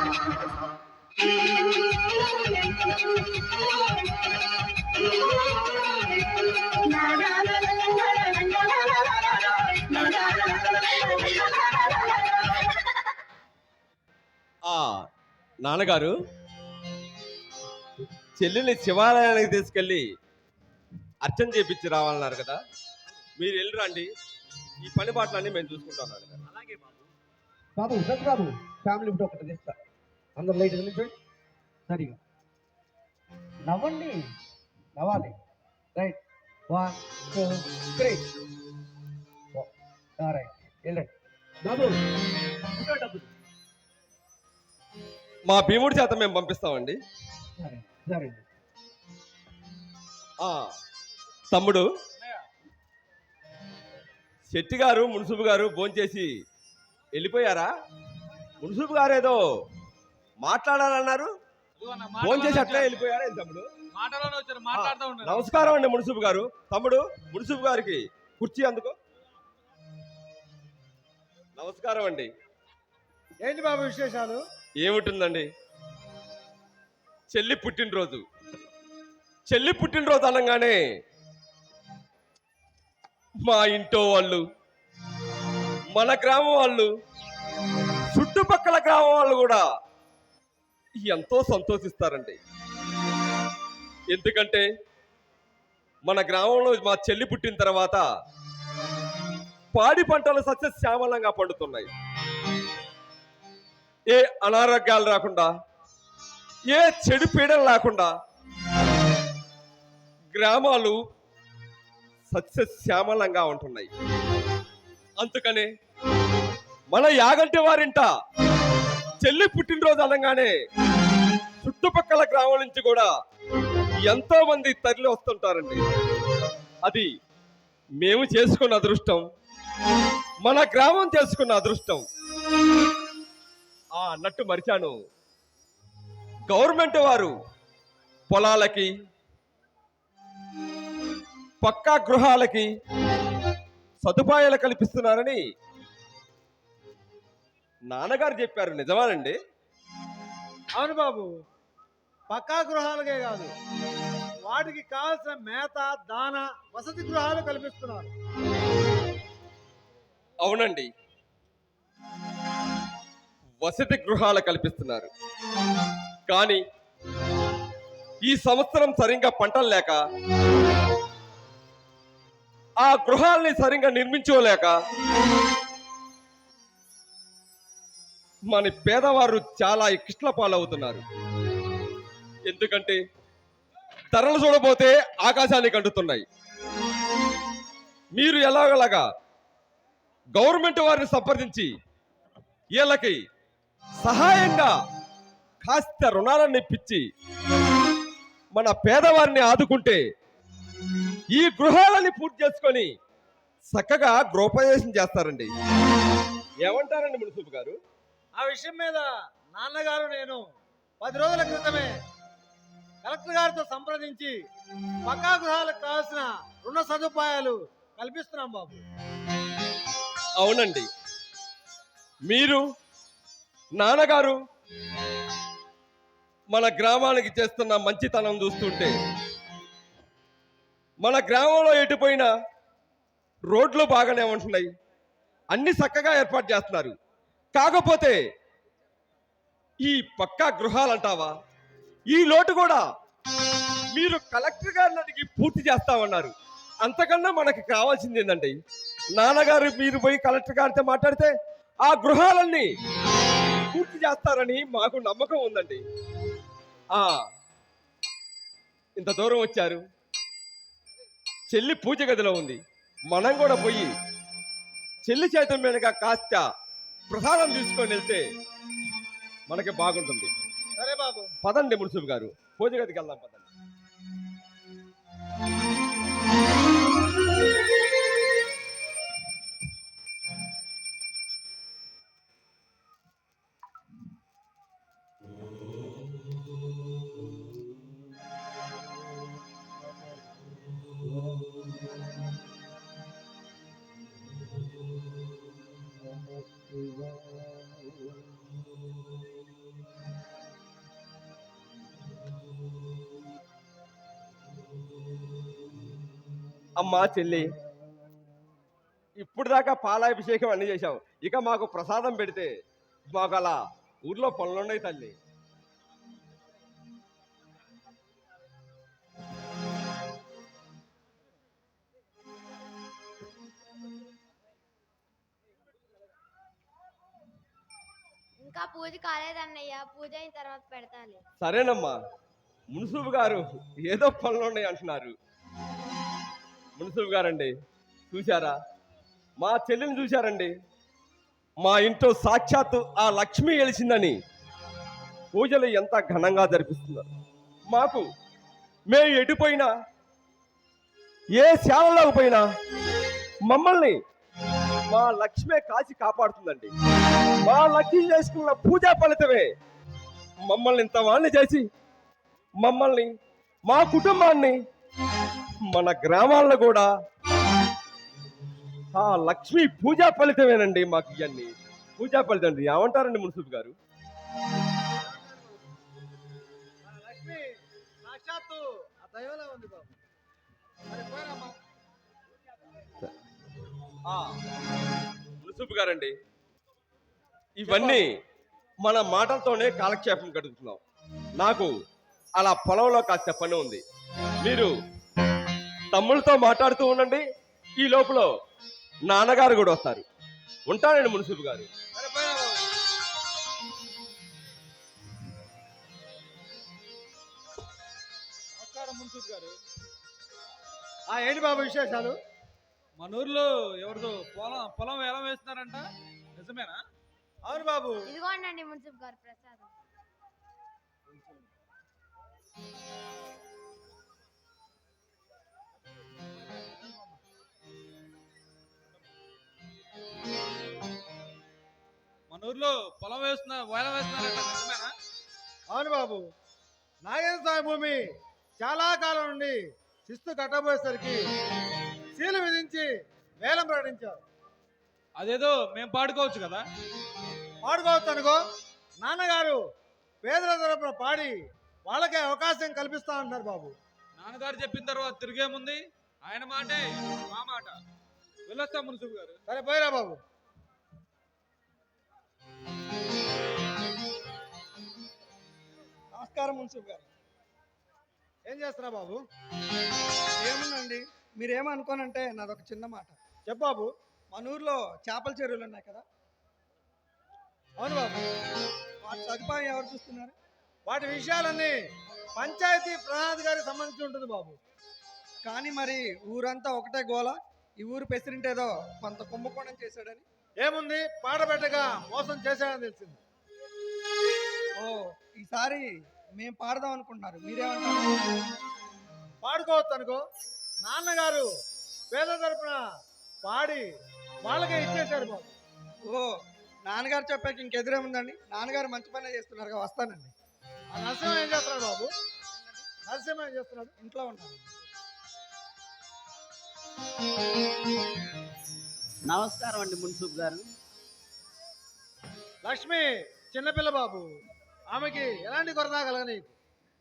నాన్నగారు చెల్లిని శివాలయానికి తీసుకెళ్ళి అర్చన చేపించి రావాలన్నారు కదా, మీరు వెళ్ళి రండి. ఈ పని పాటలన్నీ మేము చూసుకుంటాం నాన్నగారు. అలాగే బాబు బాబు ఫ్యామిలీ ఫోటో ఒకటి తీస్తా. అందరు లైట్ నిల్చోండి. సరిగా నవ్వండి, నవ్వాలి. రైట్ 1 2 3. రైట్ వెళ్ళండి బాబు. డబ్బులు మా భీముడి చేత మేము పంపిస్తామండి. సరే తమ్ముడు శెట్టి గారు మున్సిపు గారు భోంచేసి వెళ్ళిపోయారా? మున్సిపు గారు ఏదో మాట్లాడాలన్నారు, భోంచేసి అట్లే వెళ్ళిపోయారా తమ్ముడు? నమస్కారం అండి మున్సిపు గారు. తమ్ముడు మున్సిపు గారికి కుర్చీ అందుకో. నమస్కారం అండి. ఏంటి బాబు విశేషాలు? ఏముంటుందండి, చెల్లి పుట్టినరోజు అనగానే మా ఇంట్లో వాళ్ళు, మన గ్రామం వాళ్ళు, చుట్టుపక్కల గ్రామం వాళ్ళు కూడా ఎంతో సంతోషిస్తారండి. ఎందుకంటే మన గ్రామంలో మా చెల్లి పుట్టిన తర్వాత పాడి పంటలు సస్యశ్యామలంగా పండుతున్నాయి. ఏ అనారోగ్యాలు రాకుండా, ఏ చెడు పీడలు లేకుండా గ్రామాలు సస్యశ్యామలంగా ఉంటున్నాయి. అందుకనే మన యాగంటి వారింట చెల్లి పుట్టినరోజు అనగానే చుట్టుపక్కల గ్రామాల నుంచి కూడా ఎంతో మంది తరలి వస్తుంటారండి. అది మేము చేసుకున్న అదృష్టం, మన గ్రామం చేసుకున్న అదృష్టం. అన్నట్టు మరిచాను, గవర్నమెంట్ వారు పొలాలకి, పక్కా గృహాలకి సదుపాయాలు కల్పిస్తున్నారని నాన్నగారు చెప్పారు. నిజమానండి? అవును బాబు, పక్కా గృహాలకే కాదు, వాటికి కావాల్సిన మేత, దాన, వసతి గృహాలు కల్పిస్తున్నారు. అవునండి, వసతి గృహాలు కల్పిస్తున్నారు. కానీ ఈ సంవత్సరం సరిగ్గా పంటలు లేక, ఆ గృహాల్ని సరిగ్గా నిర్మించుకోలేక మన పేదవారు చాలా ఇష్ట్ల పాలవుతున్నారు. ఎందుకంటే ధరలు చూడబోతే ఆకాశానికి అంటుతున్నాయి. మీరు ఎలాగలాగా గవర్నమెంట్ వారిని సంప్రదించి వీళ్ళకి సహాయంగా కాస్త రుణాలను ఇప్పించి మన పేదవారిని ఆదుకుంటే ఈ గృహాలని పూర్తి చేసుకొని చక్కగా గృహప్రవేశం చేస్తారండి. ఏమంటారండి మున్సిపల్ గారు? ఆ విషయం మీద నాన్నగారు నేను 10 రోజుల క్రితమే కలెక్టర్ గారితో సంప్రదించి పక్కా గృహాలకు కావాల్సిన రుణ సదుపాయాలు కల్పిస్తున్నాం బాబు. అవునండి, మీరు నాన్నగారు మన గ్రామానికి చేస్తున్న మంచితనం చూస్తుంటే, మన గ్రామంలో ఎటుపోయినా రోడ్లు బాగానే ఉంటున్నాయి, అన్ని చక్కగా ఏర్పాటు చేస్తున్నారు. కాకపోతే ఈ పక్కా గృహాలు అంటావా, ఈ లోటు కూడా మీరు కలెక్టర్ గారిని అడిగి పూర్తి చేస్తామన్నారు. అంతకన్నా మనకి కావాల్సింది ఏంటంటే, నాన్నగారు మీరు పోయి కలెక్టర్ గారితో మాట్లాడితే ఆ గృహాలన్నీ పూర్తి చేస్తారని మాకు నమ్మకం ఉందండి. ఇంత దూరం వచ్చారు, చెల్లి పూజ గదిలో ఉంది, మనం కూడా పోయి చెల్లి చేతుల మీదుగా కాస్త ప్రసాదం తీసుకొని వెళ్తే మనకి బాగుంటుంది. సరే బాబు, పదండి మున్సిపల్ గారు, పూజ గదికి వెళ్దాం పదండి. అమ్మా చెల్లి, ఇప్పుడు దాకా పాలాభిషేకం అన్ని చేశావు, ఇక మాకు ప్రసాదం పెడితే మాకు అలా ఊర్లో పనులున్నాయి తల్లి. ఇంకా పూజ కాలేదన్నయ్య, పూజ అయిన తర్వాత పెడతాలి. సరేనమ్మా, మున్సిపల్ గారు ఏదో పనులు ఉన్నాయి అంటున్నారు. మున్సిపల్ గారండి, చూశారా మా చెల్లిని చూశారండి, మా ఇంట్లో సాక్షాత్తు ఆ లక్ష్మి వెలిసిందని పూజలు ఎంత ఘనంగా జరిపిస్తున్నారు. మాకు మేము ఎటుపోయినా, ఏ శాలలోకి పోయినా మమ్మల్ని మా లక్ష్మే కాచి కాపాడుతుందండి. మా లక్ష్మి చేసుకున్న పూజా ఫలితమే మమ్మల్ని ఇంత వాణ్ణి చేసి, మమ్మల్ని, మా కుటుంబాన్ని, మన గ్రామాల్లో కూడా ఆ లక్ష్మి పూజా ఫలితమేనండి. మాకు ఇవన్నీ పూజా ఫలితం అండి. ఏమంటారండి మున్సిపల్ గారు? లక్ష్మి సాక్షాత్తు ఆ దైవంలో ఉంది బాబు. మరి పోయిరామ్మా. మున్సిపల్ గారండి, ఇవన్నీ మన మాటలతోనే కాలక్షేపం గడుపుతున్నాం. నాకు అలా పొలంలో కాస్త పని ఉంది. మీరు తమ్ముళ్ళతో మాట్లాడుతూ ఉండండి. ఈ లోపల నాన్నగారు కూడా వస్తారు. ఉంటానండి మున్సిపు గారు. నమస్కారం మున్సిపు గారు. ఏంటి బాబు విశేషాలు? మన ఊర్లో ఎవరిదో పొలం ఎలా వేస్తున్నారంట, నిజమేనా? అవును బాబు. ఇదిగోండి మున్సిపు గారు ప్రసాదం. మన ఊర్లో వేలం వేస్తున్నారంట, నిజమేనా? అవును బాబు. నాగేంద్ర స్వామి భూమి చాలా కాలం నుండి శిస్తు కట్టబోయేసరికి సీలు విధించి వేలం ప్రకటించారు. అదేదో మేము పాడుకోవచ్చు కదా? పాడుకోవచ్చు అనుకో. నాన్నగారు పేదల తరపున పాడి వాళ్ళకే అవకాశం కల్పిస్తా అంటున్నారు బాబు. నాన్నగారు చెప్పిన తర్వాత తిరిగేముంది? ఆయన మాటే మా మాట. వెళ్ళొస్తాం మున్సిపు గారు. సరే పోయిరా బాబు. నమస్కారం మున్సిపు గారు. ఏం చేస్తున్నా బాబు? ఏముందండి, మీరేమనుకోనంటే నాదొక చిన్న మాట. చెప్పు బాబు. మన ఊర్లో చేపల చెరువులు ఉన్నాయి కదా? అవును బాబు. వాటి సదుపాయం ఎవరు చూస్తున్నారు? వాటి విషయాలన్నీ పంచాయతీ ప్రణాళికారికి సంబంధించి ఉంటుంది బాబు. కానీ మరి ఊరంతా ఒకటే గోల. ఈ ఊరు ప్రెసిడెంట్ ఏదో కొంత కుంభకోణం చేశాడని. ఏముంది, పాట పెట్టగా మోసం చేశాడని తెలిసింది. ఓ, ఈసారి మేము పాడదాం అనుకుంటున్నారు, మీరేమంటారు? పాడుకోవచ్చు అనుకో. నాన్నగారు పేద తరపున పాడి వాళ్ళకే ఇచ్చేశారు బాబు. ఓ, నాన్నగారు చెప్పాక ఇంకెదురేముందండి. నాన్నగారు మంచి పనే చేస్తున్నారు. వస్తానండి. ఆ నరసింహ ఏం చేస్తున్నాడు బాబు? నరసింహ ఏం చేస్తున్నాడు? ఇంట్లో ఉన్నాను. నమస్కారం అండి మున్సిపు గారు. లక్ష్మి చిన్నపిల్ల బాబు, ఆమెకి ఎలాంటి కొరత కలగని?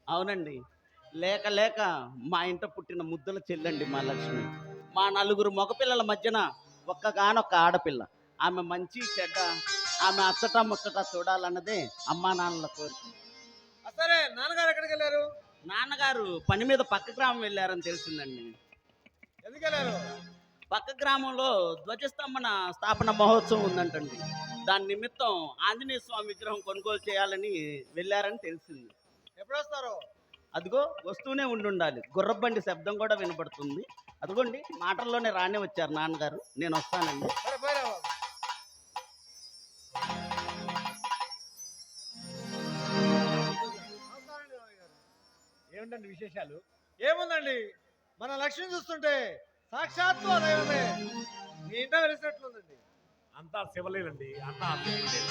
అవునండి, లేక లేక మా ఇంట పుట్టిన ముద్దుల చెల్లండి మా లక్ష్మి. మా నలుగురు మగపిల్లల మధ్యన ఒక్కగానొక్క ఆడపిల్ల. ఆమె మంచి చెడ్డ, ఆమె అచ్చట ముచ్చట చూడాలన్నదే అమ్మా నాన్నల కోరిక. సరే, నాన్నగారు ఎక్కడికి వెళ్ళారు? నాన్నగారు పని మీద పక్క గ్రామం వెళ్ళారని తెలిసిందండి. ఎందుకు వెళ్ళారు? పక్క గ్రామంలో ధ్వజస్తంభన స్థాపన మహోత్సవం ఉందంటండి. దాని నిమిత్తం ఆంజనేయ స్వామి విగ్రహం కొనుగోలు చేయాలని వెళ్ళారని తెలిసింది. ఎప్పుడు వస్తారు? అదిగో వస్తూనే ఉండాలి. గుర్రబండి శబ్దం కూడా వినపడుతుంది. అదిగోండి, మాటల్లోనే రానే వచ్చారు నాన్నగారు. నేను వస్తానండి. ఏమిటండి విశేషాలు? ఏముందండి, మన లక్ష్మి చూస్తుంటే సాక్షాత్తు అదైవమే మీ ఇంట వెలిసినట్లుందండి. అంతా శివలేనండి, అంతా శివలీల.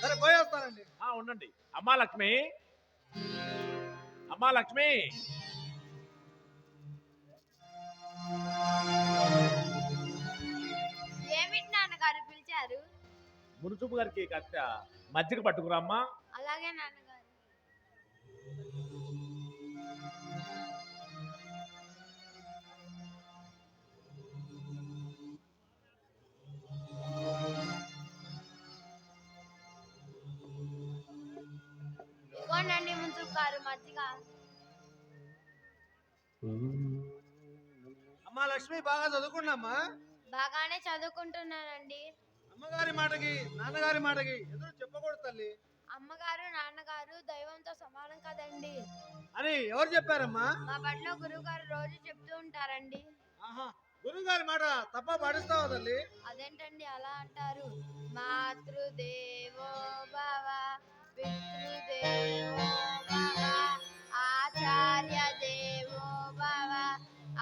సరే పోయి వస్తానండి. ఉండండి. అమ్మా లక్ష్మి, అమ్మా లక్ష్మి. ఏమిటి నాన్నగారు పిలిచారు? మున్సిపు గారికి కాస్త మజ్జిగ పట్టుకురామ్మా. అలాగే నాన్నగారు. ఇదిగోండి మున్సిపు గారు మజ్జిగ. అమ్మా లక్ష్మి, బాగా చదువుకున్నామ్మా? బాగానే చదువుకుంటున్నానండి. అమ్మగారి మాటకి నాన్నగారి మాటకి ఎదురు చెప్పకూడదు తల్లి. అమ్మగారు నాన్నగారు దైవంతో సమానం కదండి అని ఎవరు చెప్పారమ్మా? మా బడిలో గురువు గారు రోజు చెప్తూ ఉంటారండి. గురువు గారి మాట తప్ప పాటిస్తావా తల్లి? అదేంటండి అలా అంటారు? మాతృదేవో భవ, పితృదేవో భవ, ఆచార్య దేవో భవ,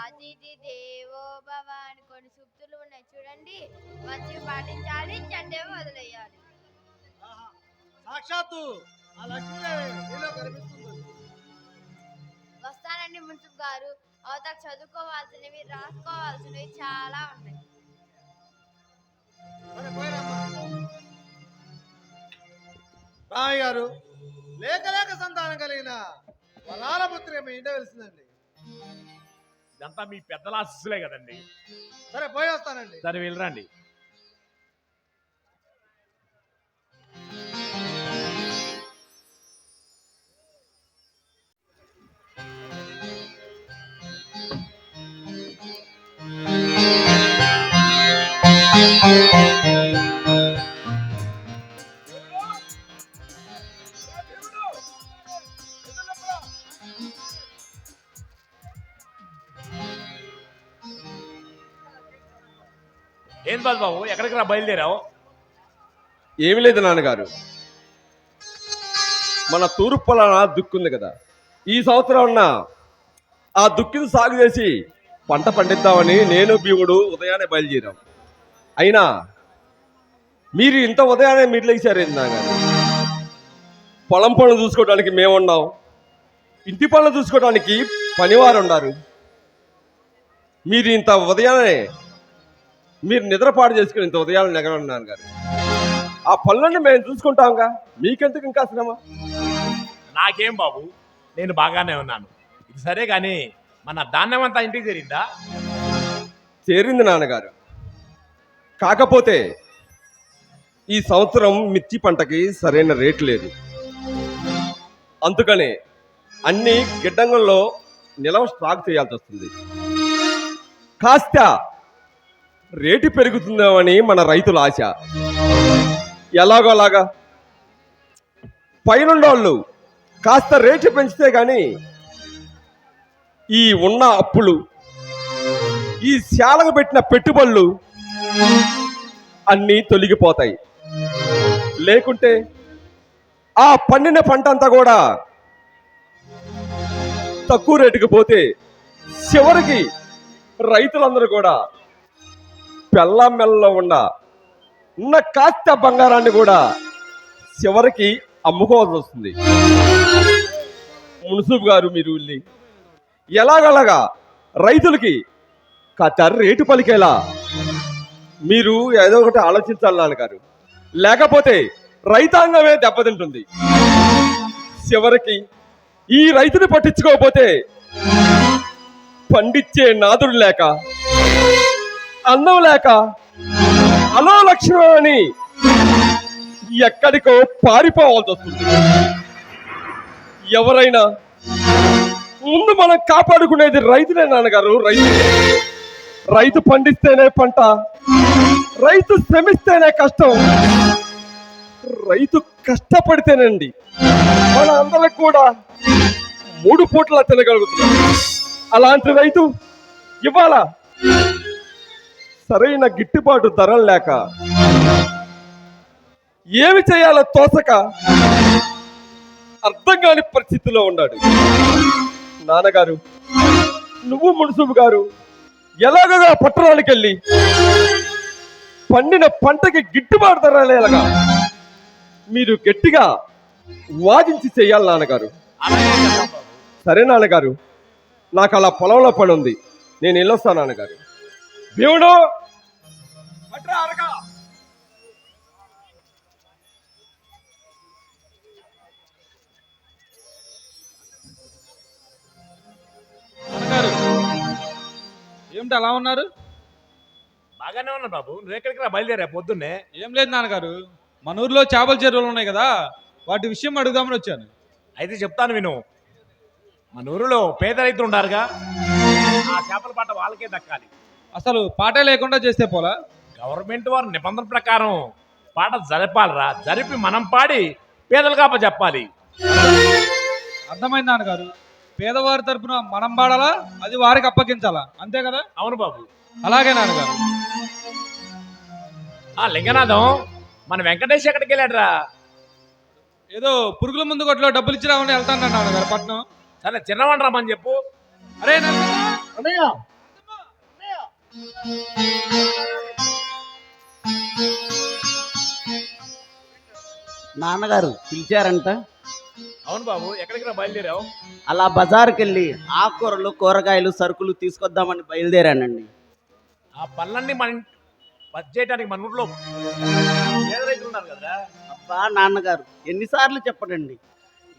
అతిథి దేవో భవ అని కొన్ని సూక్తులు ఉన్నాయి చూడండి. మంచిగా పాటించాలి, చెడ్డేమో వదిలేయాలి. సాక్షాత్తు ఆ లక్ష్మీదేవి నీలో కనిపిస్తుంది. వస్తానండి మున్సిపు గారు. అవతల చదువుకోవాల్సినవి రాసుకోవాల్సినవి చాలా ఉన్నాయి. రామయ్య గారు, లేక లేక సంతానం కలిగిన వరాల పుత్రిక మీ ఇంట వెలిసిందండి. ఇదంతా మీ పెద్దల ఆశీస్సులే కదండి. సరే పోయి వస్తానండి. సరే వెళ్ళరండి. ఏం బాబు ఎక్కడికి రా బయలుదేరావు? ఏమి లేదు నాన్నగారు, మన తూర్పు పొలాన దుక్కుంది కదా, ఈ సంవత్సరం ఉన్న ఆ దుక్కిని సాగు చేసి పంట పండిద్దామని నేను భీముడు ఉదయాన్నే బయలుదేరాం. అయినా మీరు ఇంత ఉదయాన్నే మీరు లేచారు నాన్నగారు. పొలం పనులు చూసుకోవడానికి మేమున్నాం, ఇంటి పనులు చూసుకోవడానికి పనివారు ఉన్నారు. మీరు ఇంత ఉదయాన్నే మీరు నిద్రపాటు చేసుకుని ఇంత ఉదయాన్నే నెగలన్నారు గారు. ఆ పనులన్నీ మేము చూసుకుంటాంగా, మీకెందుకు ఇంకా శ్రమ? నాకేం బాబు, నేను బాగానే ఉన్నాను. ఇది సరే కానీ మన ధాన్యం అంతా ఇంటికి చేరిందా? చేరింది నాన్నగారు. కాకపోతే ఈ సంవత్సరం మిర్చి పంటకి సరైన రేటు లేదు. అందుకనే అన్ని గిడ్డంగుల్లో నిలవ స్టాక్ చేయాల్సి వస్తుంది. కాస్త రేటు పెరుగుతుందేమని మన రైతుల ఆశ. ఎలాగోలాగా పైనుండోళ్ళు కాస్త రేటు పెంచితే కానీ ఈ ఉన్న అప్పులు, ఈ శాలకు పెట్టిన పెట్టుబడులు అన్నీ తొలగిపోతాయి. లేకుంటే ఆ పండిన పంట అంతా కూడా తక్కువ రేటుకి పోతే చివరికి రైతులందరూ కూడా పెళ్ళం మెల్లలో ఉన్న కాస్త బంగారాన్ని కూడా చివరికి అమ్ముకోవాల్సి వస్తుంది. మున్సిపు గారు, మీరు వెళ్ళి ఎలాగలాగా రైతులకి కాస్త రేటు పలికేలా మీరు ఏదో ఒకటి ఆలోచించాలి నాన్నగారు. లేకపోతే రైతాంగమే దెబ్బతింటుంది. చివరికి ఈ రైతుని పట్టించుకోకపోతే పండించే నాదుడు లేక, అన్నం లేక అలో లక్ష్మణ్ అని ఎక్కడికో పారిపోవాల్సి వస్తుంది. ఎవరైనా ముందు మనం కాపాడుకునేది రైతులే నాన్నగారు. రైతు పండిస్తేనే పంట, రైతు శ్రమిస్తేనే కష్టం, రైతు కష్టపడితేనండి మన అందరికి కూడా 3 పూటలా తినగలుగుతున్నాం. అలాంటి రైతు ఇవాళ సరైన గిట్టుబాటు ధరలు లేక ఏమి చేయాలో తోసక అర్థం కాని పరిస్థితిలో ఉన్నాడు. నాన్నగారు, నువ్వు మున్సిపు గారు ఎలాగగా పట్టణానికి వెళ్ళి పండిన పంటకి గిట్టుబాటు ధరలేలాగా మీరు గట్టిగా వాదించి చెయ్యాలి నాన్నగారు. సరే నాన్నగారు, నాకు అలా పొలంలో పని ఉంది, నేను వెళ్ళొస్తాను నాన్నగారు. భీముడు ఏమిటి అలా ఉన్నారు? బాగానే ఉన్నా బాబు. నువ్వు ఎక్కడికి రా బయలుదేరా పొద్దున్నే? ఏం లేదు నాన్నగారు, మన ఊర్లో చేపల చెరువులు ఉన్నాయి కదా, వాటి విషయం అడుగుదామని వచ్చాను. అయితే చెప్తాను విను. మన ఊరిలో పేద రైతులు ఉండారుగా, ఆ చేపల పాట వాళ్ళకే దక్కాలి. అసలు పాటే లేకుండా చేస్తే పోలా? గవర్నమెంట్ వారి నిబంధన ప్రకారం పాట జరపాలిరా. జరిపి మనం పాడి పేదలుగా చెప్పాలి. అర్థమైంది నాన్నగారు. పేదవారి తరపున మనం పాడాలా, అది వారికి అప్పగించాలా, అంతే కదా? అవును బాబు. అలాగే నాన్నగారు. లింగనాథం, మన వెంకటేష్ ఎక్కడికి వెళ్ళాడురా? ఏదో పురుగుల ముందు కొట్లో డబ్బులు ఇచ్చి రావని వెళ్తాను నాన్నగారు పట్నం. సరే చిన్నవాడు రమ్మని చెప్పు. అరే నాన్నగారు పిలిచారంట. అవును బాబు, ఎక్కడికి రా బయలుదేరావు? అలా బజార్కి వెళ్ళి ఆకుకూరలు, కూరగాయలు, సరుకులు తీసుకొద్దామని బయలుదేరానండి. ఆ పనులన్నీ మన చేయడానికి మన ఊర్లో పేద రైతులు ఉన్నారు కదా. అబ్బా నాన్నగారు, ఎన్నిసార్లు చెప్పడండి,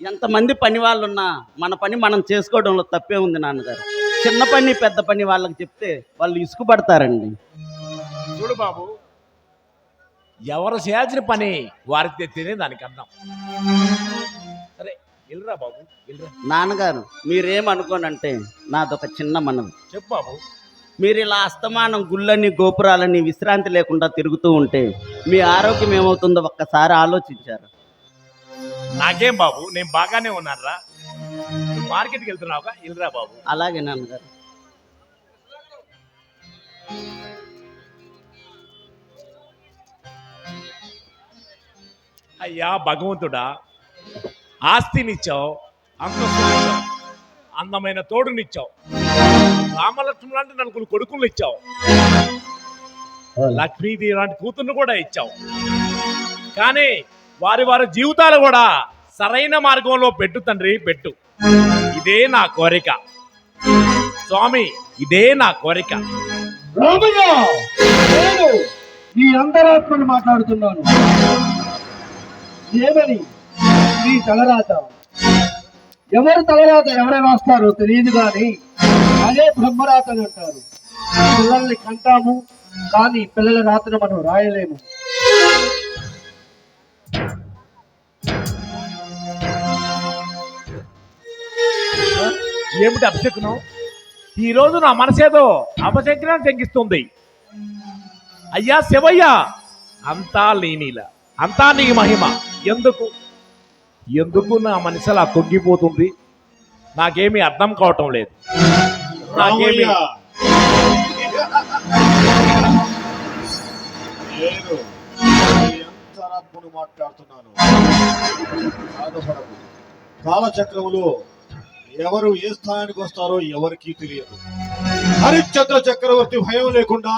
ఎంతమంది పని వాళ్ళు ఉన్నా మన పని మనం చేసుకోవడంలో తప్పే ఉంది నాన్నగారు. చిన్న పని పెద్ద పని వాళ్ళకి చెప్తే వాళ్ళు ఇసుకుపడతారండి. చూడు బాబు, ఎవరు చేయాల్సిన పని వారికి తినే దానికి అర్థం. సరే వెళ్ళరా బాబు, వెళ్ళరా. నాన్నగారు మీరేమనుకోనంటే నాదొక చిన్న మనవి. చెప్పు బాబు. మీరు ఇలా అస్తమానం గుళ్ళని గోపురాలని విశ్రాంతి లేకుండా తిరుగుతూ ఉంటే మీ ఆరోగ్యం ఏమవుతుందో ఒక్కసారి ఆలోచించారు? నాకేం బాబు, నేను బాగానే ఉన్నారా. మార్కెట్కి వెళ్తున్నావుగా, వెళ్ళరా బాబు. అలాగే నాన్నగారు. అయ్యా భగవంతుడా, ఆస్తినిచ్చావు, అంతస్తునిచ్చావు, అందమైన తోడునిచ్చావు, రామలక్ష్మణులు లాంటి నలుగురు కొడుకులు ఇచ్చావు, లక్ష్మీదేవి లాంటి కూతుర్ను కూడా ఇచ్చావు. కానీ వారి వారి జీవితాలు కూడా సరైన మార్గంలో పెట్టు తండ్రి, పెట్టు. ఇదే నా కోరిక స్వామి, ఇదే నా కోరిక. రామయ్య, నేను ఈ అంతరాత్మను మాట్లాడుతున్నాను. ఏమని నీ తలరాత? ఎవరు తలరాత ఎవరే రాస్తారో తెలియదు కానీ అదే బ్రహ్మరాత అని అంటారు. పిల్లల్ని కంటాము కానీ పిల్లల రాతను మనం రాయలేము. ఏమిటి అపశకునం? ఈ రోజు నా మనసేదో అపశకునం చెంగిస్తుంది. అయ్యా శివయ్య, అంతా నీనీల, అంతా నీ మహిమ. ఎందుకు ఎందుకు నా మనసు అలా తొంగిపోతుంది? నాకేమీ అర్థం కావటం లేదు. నాకేమీ నేను అంతరాత్మను మాట్లాడుతున్నాను. బాధపడకు. కాలచక్రములో ఎవరు ఏ స్థానానికి వస్తారో ఎవరికీ తెలియదు. హరిశ్చంద్ర చక్రవర్తి భయం లేకుండా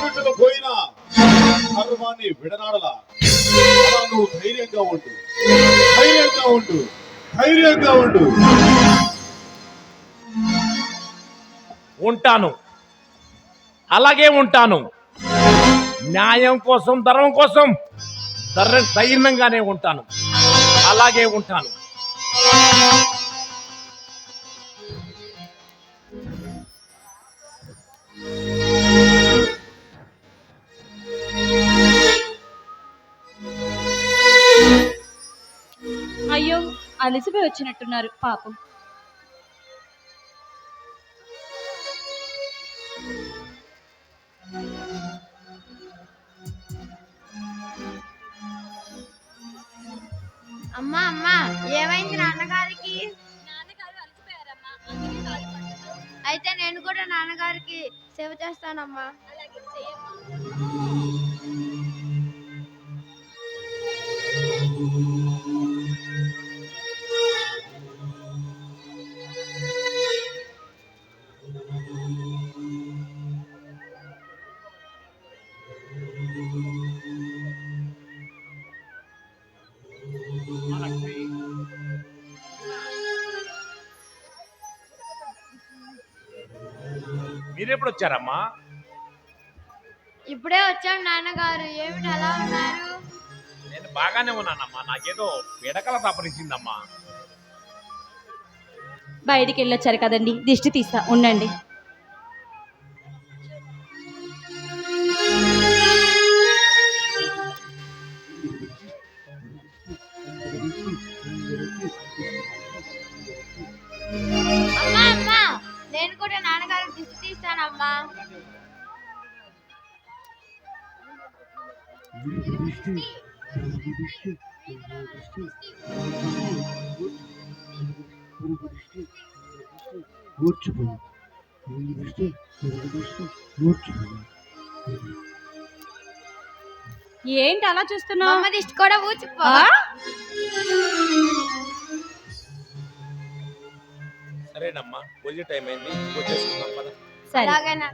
బిడ్డలు పోయినా గర్వాన్ని విడనాడలా. అలా నువ్వు ధైర్యంగా ఉండు, ధైర్యంగా ఉండు, ధైర్యంగా ఉండు. ఉంటాను, అలాగే ఉంటాను. న్యాయం కోసం, ధర్మం కోసం ధైర్యంగానే ఉంటాను, అలాగే ఉంటాను. అయ్యో, అలసిపోయి వచ్చినట్టున్నారు పాపం. అమ్మా అమ్మా, ఏమైంది నాన్నగారికి? అయితే నేను కూడా నాన్నగారికి సేవ చేస్తానమ్మా. మీరెప్పుడు వచ్చారమ్మా? ఇప్పుడే వచ్చాను నాన్నగారు. ఏమిటి అలా ఉన్నారు? నేను బాగానే ఉన్నానమ్మా. నాకేదో పిడకల తప్పనిచ్చిందమ్మా. బయటికి వెళ్ళొచ్చారు కదండి, దిష్టి తీస్తా ఉండండి. అమ్మా అమ్మా, నేను కూడా నాన్నగారికి దిష్టి తీస్తానమ్మా. ఏంటి అలా చూస్తున్నావు? అమ్మ దిష్టి కూడా ఊచిపో. సరేనమ్మా, పూజ టైం అయింది, వచ్చేసుకుందాం పద. అలాగేనా?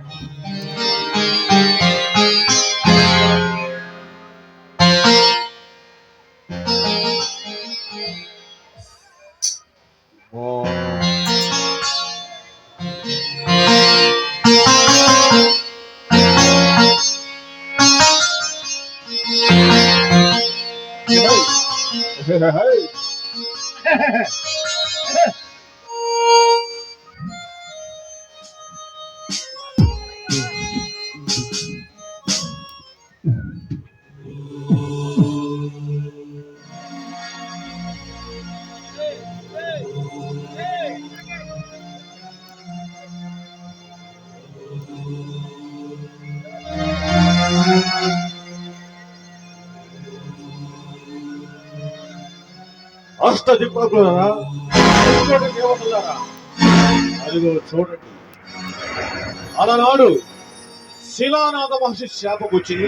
అష్ట దిక్కులారా, దేవతలారా, అదిగో చూడండి. అలనాడు శిలానాథ మహర్షి శాపకొచ్చి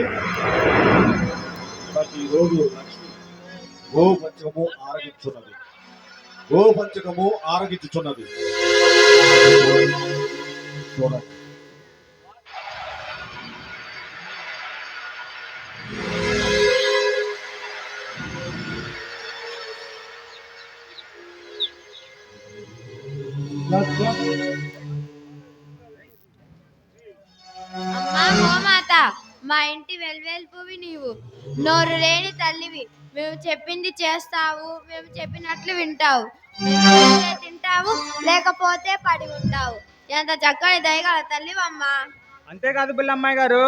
ప్రతిరోజు లక్ష్మి గోపంచకము ఆరగించున్నది. గోపంచకము ఆరగించుచున్నది. చూడండి. అమ్మా గోమాత, మా ఇంటి వెల్వేలు పువ్వి నీవు, నోరు లేని తల్లివి. మేము చెప్పింది చేస్తావు, మేము చెప్పినట్లు వింటావు. మేము చెప్తే తింటావు, లేకపోతే పడి ఉంటావు. ఎంత చక్కని దయగల తల్లివమ్మా. అంతేకాదు బుల్లమ్మాయి గారు,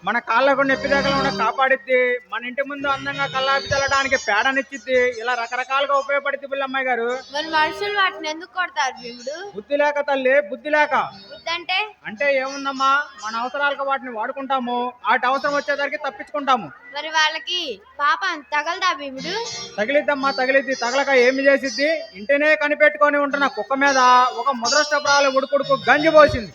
మన కాళ్ళకు నొప్పి తగలకుండా కాపాడిద్ది, మన ఇంటి ముందు అందంగా కల్లాపి చల్లడానికి పేడనిచ్చిద్ది, ఇలా రకరకాలుగా ఉపయోగపడుద్ది బుల్లమ్మాయి గారు. మరి మనుషులు వాటిని ఎందుకు కొడతారు భీముడు? బుద్ధి లేక తల్లి, బుద్ధి లేక. బుద్ధి అంటే? అంటే ఏముందమ్మా, మన అవసరాలకు వాటిని వాడుకుంటాము, వాటి అవసరం వచ్చేసరికి తప్పించుకుంటాము. మరి వాళ్ళకి పాపం తగలదా భీముడు? తగిలిద్దమ్మా, తగిలిద్ది. తగలక ఏమి చేసిద్ది? ఇంటినే కనిపెట్టుకొని ఉంటున్న కుక్క మీద ఒక ముద్రష్టపురాలు ఉడుకుడుకు గంజి పోసింది.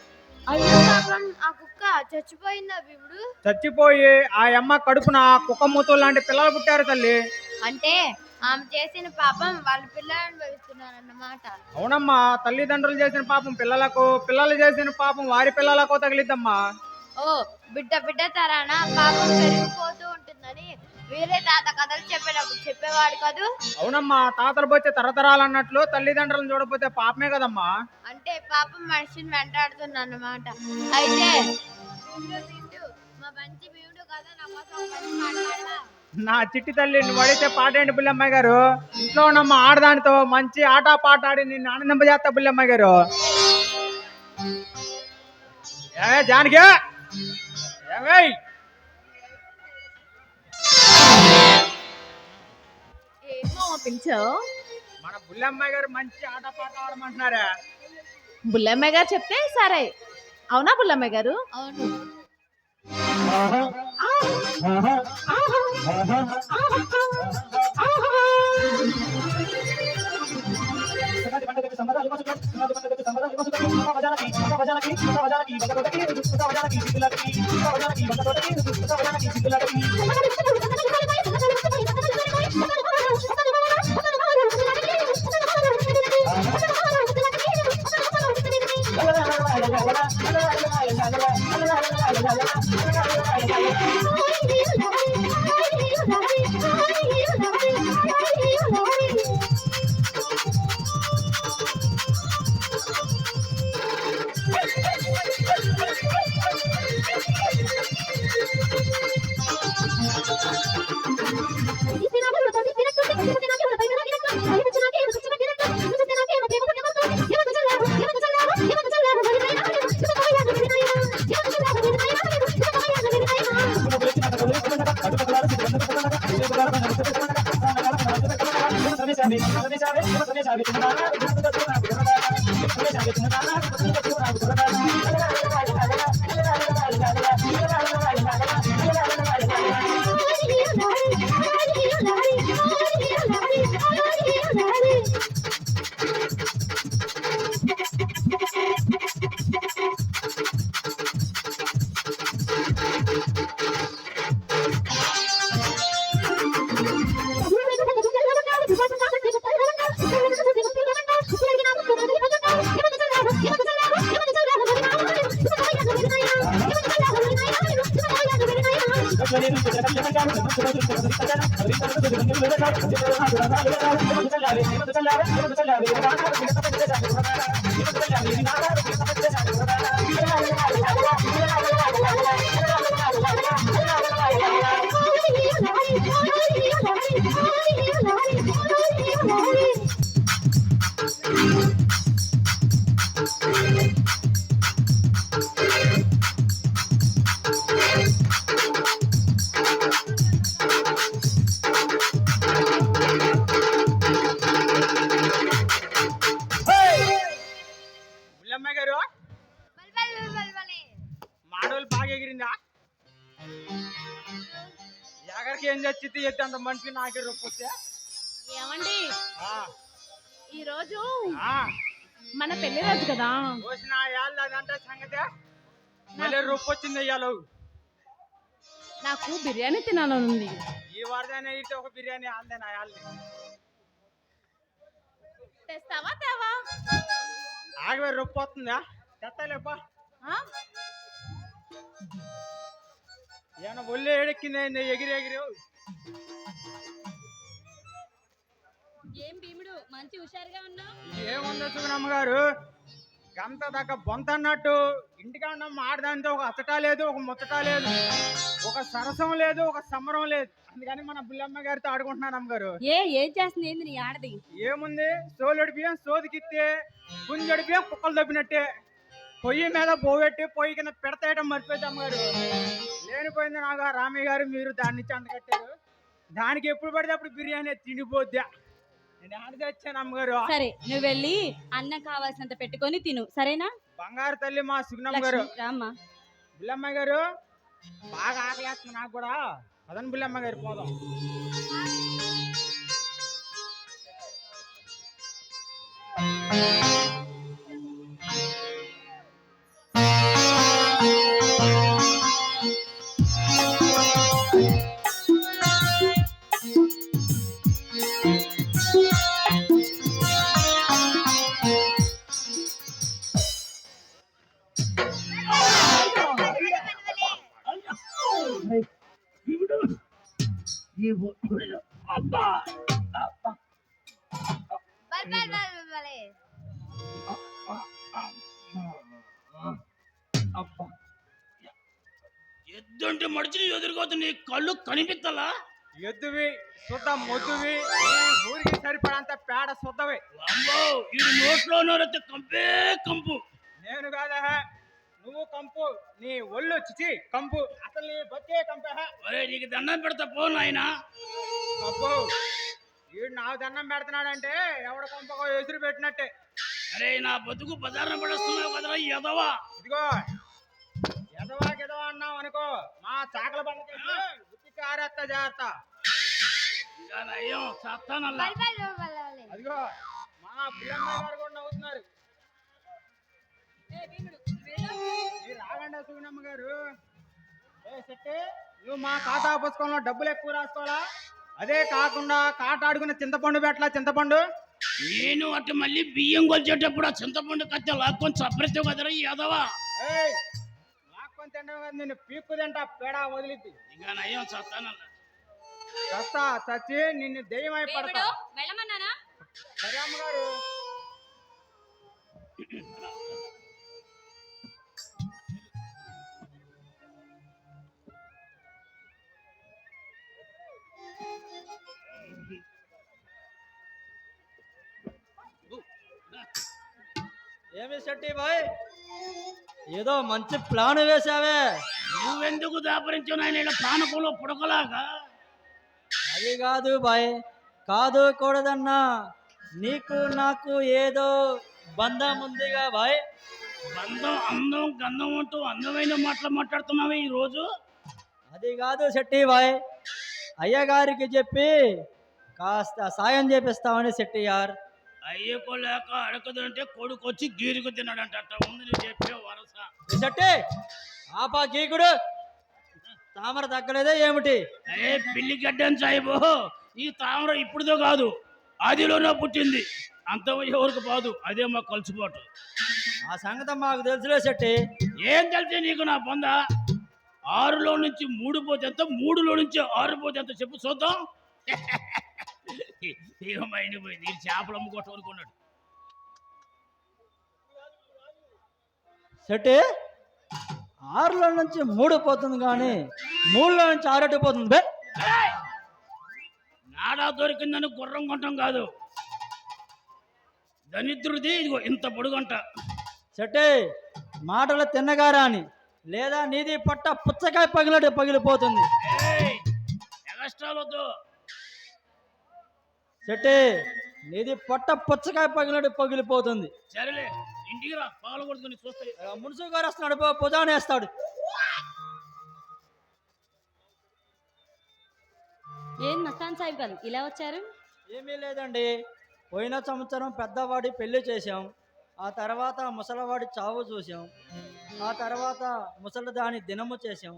అయ్యో పాపం, ఆ కుక్క చచ్చిపోయిందా భీముడు? చచ్చిపోయి ఆ అమ్మ కడుపున కుక్క మూతులు లాంటి పిల్లలు పుట్టారు తల్లి. అంటే ఆమె చేసిన పాపం వాళ్ళ పిల్లలు అనుభవిస్తున్నారన్నమాట. అవునమ్మా, తల్లిదండ్రులు చేసిన పాపం పిల్లలకు, పిల్లలు చేసిన పాపం వారి పిల్లలకు తగిలిద్దమ్మా. ఓ బిడ్డ బిడ్డ తరాన పాపం పెరిగిపోతూ ఉంటుందని వీరే తాత కథలు చెప్పేటప్పుడు చెప్పేవాడు కదూ. అవునమ్మా, తాతలు పోతే తరతరాలు అన్నట్లు తల్లిదండ్రులను చూడకపోతే పాపమే కదమ్మా. అంటే పాపం మనిషిని వెంటాడుతుంది అన్నమాట. అయితే మా మంచి భీముడు కదా, నా కోసం ఒక మంచి మాట పాడవా? నా చిట్టి తల్లి, నువ్వు అడిగితే పాట ఏంటి బుల్లమ్మాయి గారు? ఇంట్లో ఉన్నమ్మ ఆడదానితో మంచి ఆట పాట ఆడి నిన్ను ఆనందింపజేస్తా బుల్లమ్మాయి గారు. ఏమే జానకి, ఏమే ఏమో పిలిచావు? మన బుల్లమ్మాయి గారు మంచి ఆట పాట ఆడమంటున్నారా? బుల్లమ్మ గారు చెప్తే సరే. అవునా బుల్లమ్మ గారు? అవును. ఏం చచ్చితే ఎత్తి అంత మనిషి నాకే రొప్పొస్తే ఏమండి ఈరోజు మన పెళ్లి రోజు కదా. అదంటే సంగతి మళ్ళీ రూపు వచ్చింది అయ్యాలు. నాకు బిర్యానీ తినాలనుంది. ఈ వారదైనా ఇటు ఒక బిర్యానీ అందేనా అయ్యాలి. తెస్తావా తేవా? ఆగవే రూపు వస్తుందా? తెత్తలేపా. ఏమన్నా ఒళ్ళు ఎడెక్కింది ఎగిరి ఎగిరి. ఏం భీముడు మంచి హుషారుగా ఉన్నావు. ఏముందో సుగుణమ్మ గారు, గంత దాకా బొంత అన్నట్టు ఇంటికా ఉన్నాం. ఆడదాంతో ఒక అచ్చటా లేదు, ఒక ముచ్చటా లేదు, ఒక సరసం లేదు, ఒక సంబరం లేదు. అందుకని మన బుల్లమ్మ గారితో ఆడుకుంటున్నాను అమ్మగారు. ఏం చేస్తుంది ఏంది నీ ఆడది? ఏముంది, సోలుడి బియ్యం సోదికిస్తే గుంజడి బియ్యం కుక్కలు దబ్బినట్టే. పొయ్యి మీద పోగొట్టి పొయ్యి కింద పెడతాయటం మర్చిపోయింది అమ్మగారు. లేనిపోయింది నాకు రామయ్య గారు, మీరు దాన్ని ఇచ్చి అంటకట్టారు. దానికి ఎప్పుడు పడితే అప్పుడు బిర్యానీ తిండిపోద్దా. నేను ఆడితే వచ్చాను అమ్మగారు. సరే నువ్వు వెళ్ళి అన్నం కావాల్సినంత పెట్టుకొని తిను, సరేనా? బంగారు తల్లి మా సుగుణమ్మ గారు. రామ్మా. బుల్లమ్మ గారు బాగా ఆకలేస్తుంది నాకు కూడా. అదని బుల్లమ్మ గారు పోదాం. ఎద్దుంటే మడిచి ఎదురుకోతు నీ కళ్ళు కనిపిస్తలా? ఎద్దువి శుద్ధ మొద్దువి, ఊరికి సరిపడంత పేడ శుద్ధవి. అమ్మో ఈ నోట్లో నోరైతే కంపే కంపు. నేను కాదా, నువ్వు కంపు. నీ ఒళ్ళు చిచి కంపు. అసలు నీ బతికే కంపే. ఒరే నీకు దండం పెడతా పో నాయనా. అబ్బో వీడు నాకు దండం పెడుతున్నాడంటే ఎవడ కంపకో ఎదురు పెట్టినట్టే. అరే నా బతుకు బజార్న పడేస్తున్నావు కదరా ఎదవా. ఇదిగో ఎదవా అన్నావు అనుకో, మా చాకల బండకేసి ఉత్తికి ఆరేస్తా జాగ్రత్త. అదిగో మా పిల్లమ్మ గారు కూడా నవ్వుతున్నారు. రాగండి సుగుణమ్మ గారు. సెట్టే నువ్వు మా ఖాతా పుస్తకంలో డబ్బులు ఎక్కువ రాసుకోవాలా? అదే కాకుండా కాట ఆడుకున్న చింతపండు పెట్టలా చింతపండు. నేను అటు మళ్ళీ బియ్యం కొలిచేటప్పుడు ఆ చింతపండు కత్తి లాక్కొని చప్పరితే కదరా ఎదవా. లాక్కొని తింటావు కదా, నిన్ను పీక్కు తింటా పేడా వదిలిద్ది. ఇంకా నయ్యం చస్తానన్నా. చస్తా చచ్చి నిన్ను దెయ్యమై పడతా. వెళ్ళమన్నానా? సరే అమ్మగారు. ఏమి శెట్టి బాయ్, ఏదో మంచి ప్లాన్ వేసావే. నువ్వెందుకు దాపరించావు నాయన పానకంలో పుడకలాగా? అది కాదు బాయ్, కాదు కూడదన్నా. నీకు నాకు ఏదో బంధం ఉందిగా బాయ్. బంధం అందం గంధం అంటూ అందమైన మాటలు మాట్లాడుతున్నావే ఈ రోజు. అది కాదు శెట్టి బాయ్, అయ్యగారికి చెప్పి కాస్త సాయం చేపిస్తామని శెట్టి యార్. అయ్యకోలేక అడకదంటే కొడుకు వచ్చి గీరుకు తిన్నాడంట. అట్ట ఉంది నువ్వు చెప్పే వరస. శెట్టి ఆపా గీకుడు, తామర తగ్గలేదే ఏమిటి? అరే పిల్లి గడ్డని సాయిబో, ఈ తామర ఇప్పుడుదో కాదు ఆదిలోనే పుట్టింది. అంత ఎవరికి పోదు, అదే మాకు కలిసిపోటు. ఆ సంగతి మాకు తెలుసులే శెట్టి. ఏం తెలిసే నీకు నా పొంద? 6లో నుంచి 3 పోతే ఎంత, 3లో నుంచి 6 పోతే ఎంత చెప్పు చూద్దాం. ఏమైండిపోయింది, ఈ చేపలు అమ్ముకోవటం అనుకున్నాడు శెట్టి. 6లో నుంచి 3 పోతుంది కానీ 3లో నుంచి 6 పోతుంది బే. నాడా దొరికిందని గుర్రం కొంటాం కాదు, దరిద్రుది ఇదిగో ఇంత పొడుగంట. శెట్టి మాటలు తిన్నగారా అని, లేదా నీది పట్ట పుచ్చకాయ పగిలినట్టు పగిలిపోతుంది. ఎగస్ట్రాలొద్దు శెట్టి, నీది పట్ట పుచ్చకాయ పగిలినట్టు పగిలిపోతుంది. సరేలే ఇంటికి రా, పాలు కొడుకుని చూస్తాయి. మున్సు గారు వస్తున్నాడు, పుజానేస్తాడు. ఏం మస్తాన్ సాహిబ్ గారు ఇలా వచ్చారు? ఏమీ లేదండి. పోయిన సంవత్సరం పెద్దవాడి పెళ్లి చేశాం, ఆ తర్వాత ముసలివాడి చావు చూసాం, ఆ తర్వాత ముసలిదాని దినము చేశాం.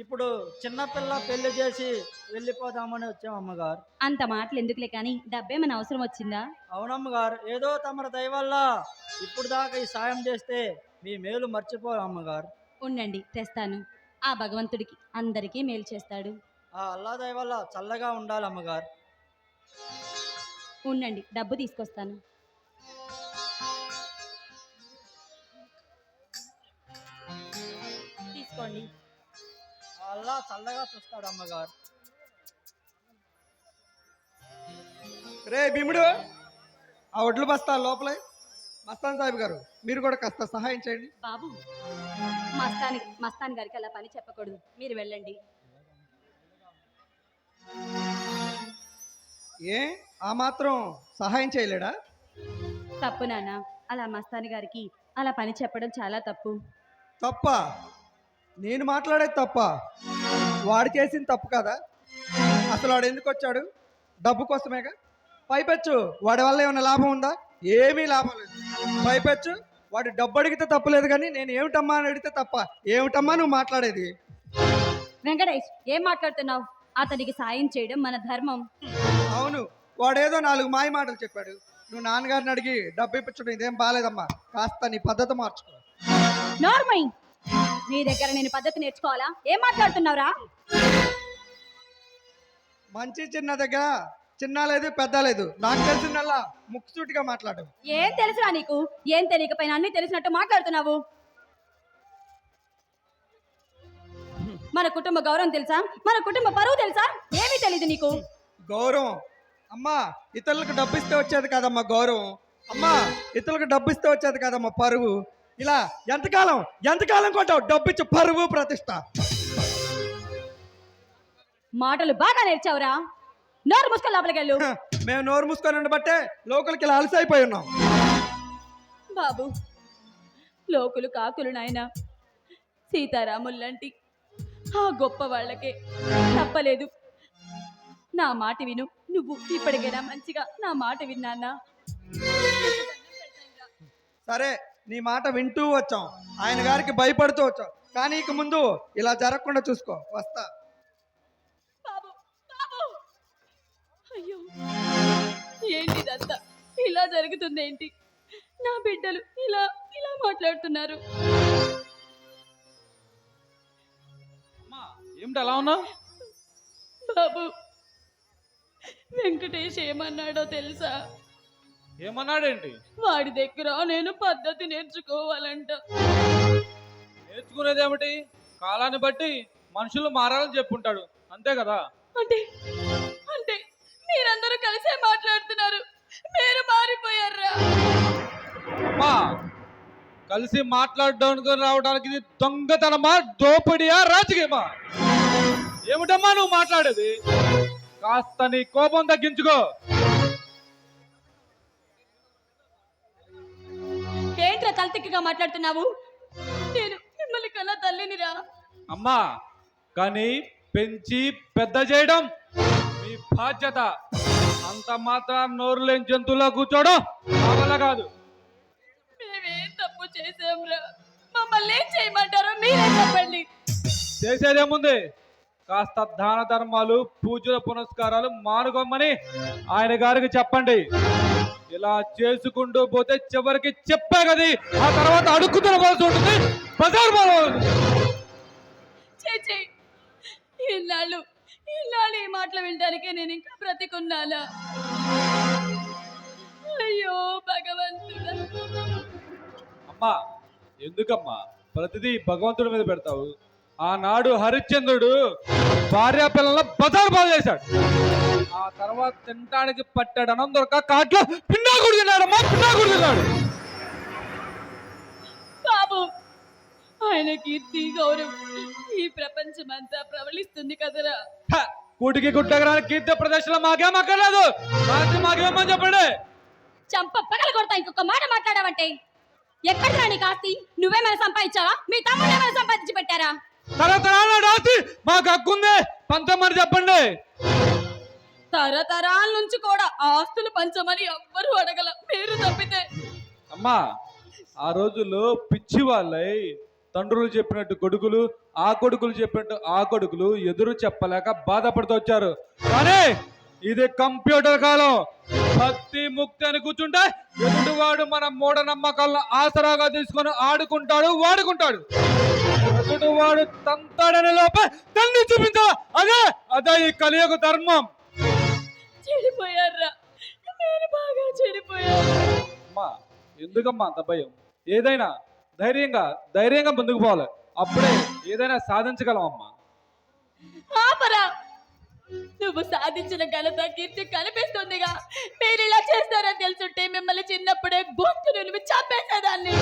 ఇప్పుడు చిన్నపిల్ల పెళ్లి చేసి వెళ్ళిపోదామని వచ్చాం అమ్మగారు. అంత మాటలు ఎందుకులే కానీ డబ్బేమైనా అవసరం వచ్చిందా? అవునమ్మగారు, ఏదో తమరి దయ వల్ల ఇప్పుడు దాకా ఈ సాయం చేస్తే మీ మేలు మర్చిపోరు అమ్మగారు. ఉండండి, తెస్తాను. ఆ భగవంతుడికి అందరికీ మేలు చేస్తాడు. ఆ అల్లా దయ వల్ల చల్లగా ఉండాలి అమ్మగారు. ఉండండి, డబ్బు తీసుకొస్తాను. తీసుకోండి. ఆ అల్లా చల్లగా చూస్తాడు అమ్మగారు. రే భీముడు, ఆ ఒడ్లు బస్తా లోపలే. మస్తాన్ సాహిబ్ గారు, మీరు కూడా కాస్త సహాయం చేయండి. బాబు, మస్తాన్ గారికి అలా పని చెప్పకూడదు, మీరు వెళ్ళండి. ఏ ఆ మాత్రం సహాయం చేయలేడా? తప్పు నాన్న, అలా మస్తాన్ గారికి అలా పని చెప్పడం చాలా తప్పు. తప్ప? నేను మాట్లాడేది తప్ప? వాడు చేసింది తప్పు కదా? అసలు వాడు ఎందుకు వచ్చాడు? డబ్బు కోసమేగా. పైపెచ్చు వాడి వల్ల ఏమైనా లాభం ఉందా? ఏమీ లాభం లేదు. పైపెచ్చు వాడు డబ్బు అడిగితే తప్పులేదు, కానీ నేను ఏమిటమ్మా అని అడిగితే తప్ప. ఏమిటమ్మా నువ్వు మాట్లాడేది? వెంకటేష్, ఏం మాట్లాడుతున్నావు? అతనికి సాయం చేయడం మన ధర్మం. అవును, వాడేదో 4 మాయ మాటలు చెప్పాడు. నువ్వు నాన్నగారిని అడిగి డబ్బు ఇప్పించడం ఇదేం బాగాలేదమ్మా. కాస్త నీ పద్ధతి మార్చుకో. నార్మల్, నీ దగ్గర నేను పద్ధతి నేర్చుకోవాలా? ఏం మాట్లాడుతున్నావురా? మంచి చిన్న దగ్గర చిన్న లేదు పెద్ద లేదు. నాకు తెలిసిందల్లా ముక్కుసూటిగా మాట్లాడు. ఏం తెలుసురా నీకు? ఏం తెలియకపోయినా అన్ని తెలిసినట్టు మాట్లాడుతున్నావు. మన కుటుంబ గౌరవం తెలుసా? మన కుటుంబ పరువు తెలుసా? ఏమీ తెలీదు నీకు. గౌరవం అమ్మా, ఇతరులకు డబ్బు ఇస్తే వచ్చేది కాదమ్మా గౌరవం. అమ్మా, ఇతరులకు డబ్బు ఇస్తే వచ్చేది కాదమ్మా పరువు. ఇలా ఎంతకాలం కొట్టావు డబ్బిచ్చి పరువు ప్రతిష్ట? మాటలు బాగా నేర్చావురా. నోరు మూసుకొని లోపలికి వెళ్ళు. మేము నోరు మూసుకొని ఉండబట్టే లోకలకి ఇలా అలసైపోయి ఉన్నాం. బాబు, లోకులు కాకులు నాయన. సీతారాముల్లాంటి ఆ గొప్ప వాళ్ళకే తప్పలేదు. నా మాట విను. నువ్వు ఇప్పటికైనా మంచిగా నా మాట విన్నానా? సరే, నీ మాట వింటూ వచ్చాం, ఆయన గారికి భయపడుతూ వచ్చాం, కానీ ఇక ముందు ఇలా జరగకుండా చూసుకో. వస్తా. బాబు, బాబు, అయ్యో, ఏంటిదంతా ఇలా జరుగుతుంది? ఏంటి నా బిడ్డలు ఇలా ఇలా మాట్లాడుతున్నారు? ఏమిటి అలా ఉన్నావు? బాబు, వెంకటేష్ ఏమన్నాడో తెలుసా? ఏమన్నాడేంటి? వాడి దగ్గర నేను పద్ధతి నేర్చుకోవాలంట. నేర్చుకునేదేమిటి? కాలాన్ని బట్టి మనుషులు మారాలని చెప్పుంటాడు, అంతే కదా? అంటే అంటే మీరందరూ కలిసే మాట్లాడుతున్నారు. మీరు మారిపోయారా? అమ్మా, కలిసి మాట్లాడడానికి రావడానికి ఇది దొంగతనమా, దోపిడియా, రాజకీయమా? ఏమిటమ్మా నువ్వు మాట్లాడేది? కాస్త నీ కోపం తగ్గించుకో. ఏంట్రా తలతిక్కగా మాట్లాడుతున్నావు? నేను మిమ్మల్ని కన్నా తల్లినిరా. అమ్మా, కానీ పెంచి పెద్ద చేయడం మీ బాధ్యత. అంత మాత్రం నోరు లేని జంతువులా కూర్చోడం నా వల్ల కాదు. మేమేం తప్పు చేసాంరా? మమ్మల్ని ఏం చేయమంటారో మీరే చెప్పండి. చేసేదేముంది? కాస్త దాన ధర్మాలు, పూజల పునస్కారాలు మానుకోమని ఆయన గారికి చెప్పండి. ఇలా చేసుకుంటూ పోతే చివరికి చెప్పే కది, ఆ తర్వాత అడుక్కుతున్న పోవాల్సి ఉంటుంది, బజారు పోవాలి. ఇన్నాళ్ళు ఈ మాటలు వినడానికి నేను ఇంకా బ్రతికున్నానా? అయ్యో భగవంతుడా. అమ్మా, ఎందుకమ్మా ప్రతిదీ భగవంతుడి మీద పెడతావు? ఆనాడు హరిశ్చంద్రుడు భార్య పిల్లల బజారు బాగు చేశాడు. ఆ తర్వాత తినడానికి పట్టాడు అన్నం దొరక కాట్లో పిండాకుడు తిన్నాడమ్మా, పిండాకుడు తిన్నాడు. బాబు, ఆయన కీర్తి గౌరవం ఈ ప్రపంచం అంతా ప్రవళిస్తుంది కదరా. కూటికి గుట్టగరాని కీర్తి ప్రదర్శన మాకేం అక్కర్లేదు. మాకేమని చెప్పండి. చంప పగల కొడతా ఇంకొక మాట మాట్లాడావంటే. ఎక్కడిరా నీకు ఆస్తి? నువ్వేమైనా సంపాదించావా? మీ తమ్ముడు ఏమైనా సంపాదించి పెట్టారా? తరతరాల ఆస్తి మాకు హక్కుంది, పంతమని చెప్పండి. తరతరాల నుంచి కూడా ఆస్తులు పంచమని ఎవ్వరూ అడగల, మీరు తప్పితే. అమ్మా, ఆ రోజుల్లో పిచ్చి వాళ్ళై తండ్రులు చెప్పినట్టు కొడుకులు, ఆ కొడుకులు చెప్పినట్టు ఆ కొడుకులు ఎదురు చెప్పలేక బాధపడుతూ వచ్చారు. కానీ ఇది కంప్యూటర్ కాలం. భక్తి ముక్తి అని కూర్చుంటే ఎదుటివాడు మన మూఢనమ్మకాలను ఆసరాగా తీసుకొని ఆడుకుంటాడు, వాడుకుంటాడు. ఎదుటివాడు తంతాడనే లోపే తల్లి చూపించాలి. అదే ఈ కలియుగ ధర్మం. చెడిపోయారా, మీరు బాగా చెడిపోయారు. అమ్మా, ఎందుకమ్మా అంత భయం? ఏదైనా ధైర్యంగా ముందుకు పోవాలి. అప్పుడే ఏదైనా సాధించగలం అమ్మా. ఆపరా, నువ్వు సాధించిన ఘనత కీర్తి కనిపిస్తుందిగా. మీరు ఇలా చేస్తారని తెలుసుంటే మిమ్మల్ని చిన్నప్పుడే గొంతు నువ్వు చంపేసేదాన్ని.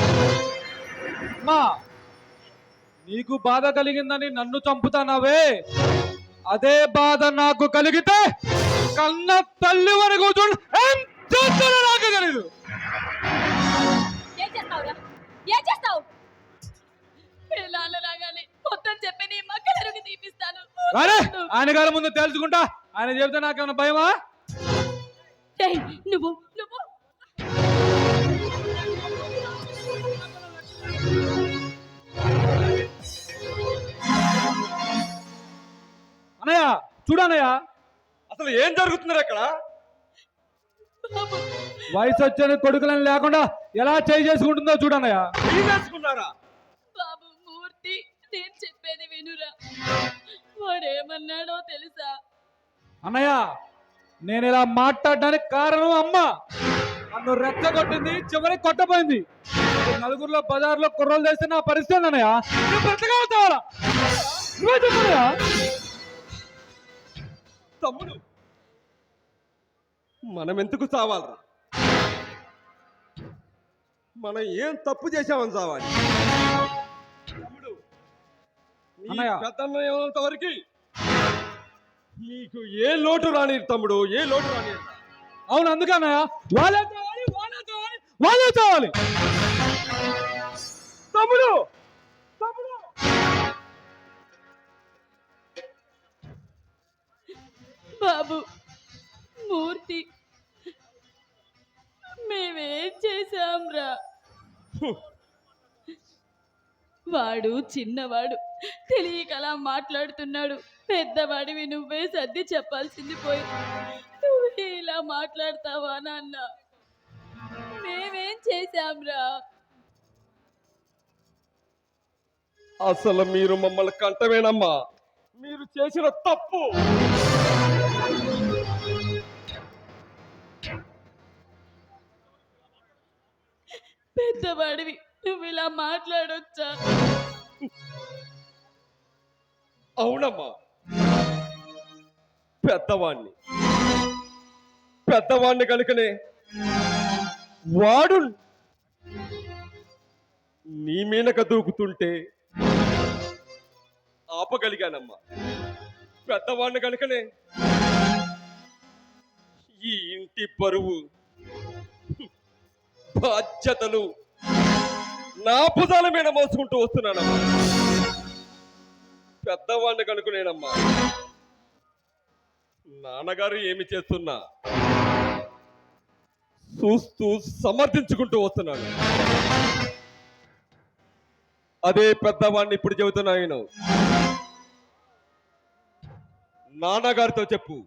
అమ్మా, నీకు బాధ కలిగిందని నన్ను చంపుతానవే, అదే బాధ నాకు కలిగితే కన్న తల్లి వరకు ఏం చేస్తానో నాకు తెలియదు. ఏం చేస్తావు? రాగానే మొత్తం చెప్పి నీ మక్కలకి తీపిస్తాను. ఆయన గారి ముందు తెలుసుకుంటా. ఆయన చెబితే నాకేమైనా భయమా? నువ్వు అన్నయ్య, చూడన్నయ్య, అసలు ఏం జరుగుతున్నారు అక్కడ? వయసు వచ్చిన కొడుకులని లేకుండా ఎలా చేయి చేసుకుంటుందో చూడన్నయ్య. చేసుకున్నారా? బాబు మూర్తి, నేను చెప్పేది వినురా. వాడేమన్నాడో తెలుసా? అన్నయ్య, నేను ఇలా మాట్లాడడానికి కారణం అమ్మ. నన్ను రెచ్చగొట్టింది, చివరికి కొట్టపోయింది. నలుగురిలో బజార్లో కుర్రలు చేస్తే నా పరిస్థితి అన్నయ్య. తమ్ముడు, మనం ఎందుకు చావాలరా? మనం ఏం తప్పు చేశామని చావాలి? తమ్ముడు, పెద్దన్నంత వరకు నీకు ఏ లోటు రాని తమ్ముడు, ఏ లోటు రాని. అవును, అందుకన్నయ్య వాళ్ళే చావాలి. తమ్ముడు, బాబు మూర్తి, మేమేం చేశాంరా? వాడు చిన్నవాడు, తెలియకలా మాట్లాడుతున్నాడు. పెద్దవాడివి, నువ్వే సర్ది చెప్పాల్సింది పోయి నువ్వే ఇలా మాట్లాడతావా నాన్న? మేమేం చేశాంరా? అసలు మీరు మమ్మల్ని కంటమేనమ్మా. మీరు చేసిన తప్పు. పెద్దవాడివి, నువ్వు ఇలా మాట్లాడొచ్చా? అవునమ్మా, పెద్దవాణ్ణి కనుకనే వాడు నీ మీనక దూకుతుంటే ఆపగలిగానమ్మా. పెద్దవాణ్ణి కనుకనే ఈ ఇంటి బరువు బాధ్యతలు నా భుజాల మీద మోసుకుంటూ వస్తున్నానమ్మా. పెద్దవాణ్ణి కనుకునేనమ్మా. నాన్నగారు ఏమి చేస్తున్నా చూస్తూ సమర్థించుకుంటూ వస్తున్నాను. అదే పెద్దవాణ్ణి ఇప్పుడు చెబుతున్నాను. నాన్నగారితో చెప్పు,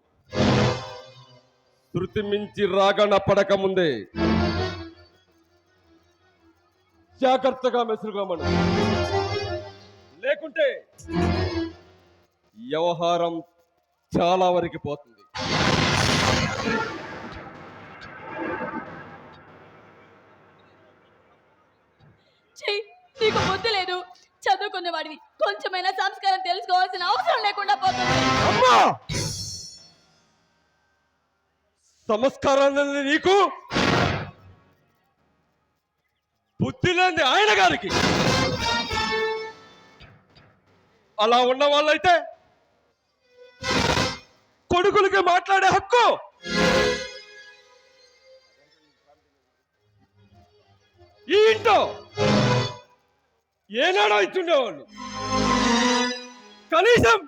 శృతి మించి రాగణ పడక ముందే జాగ్రత్తగా మెసులుకోమను. లేకుంటే వ్యవహారం చాలా వరకు పోతుంది. నీకు బుద్ధి లేదు. చదువుకున్న వాడివి, కొంచెమైనా సంస్కారం తెలుసుకోవాల్సిన అవసరం లేకుండా పోతుంది. అమ్మా, సంస్కారం నీకు, బుద్ధి లేని ఆయన గారికి. అలా ఉన్న వాళ్ళైతే కొడుకులకి మాట్లాడే హక్కు ఈ ఇంట్లో ఏనాడో ఇచ్చుండేవాళ్ళు. కనీసం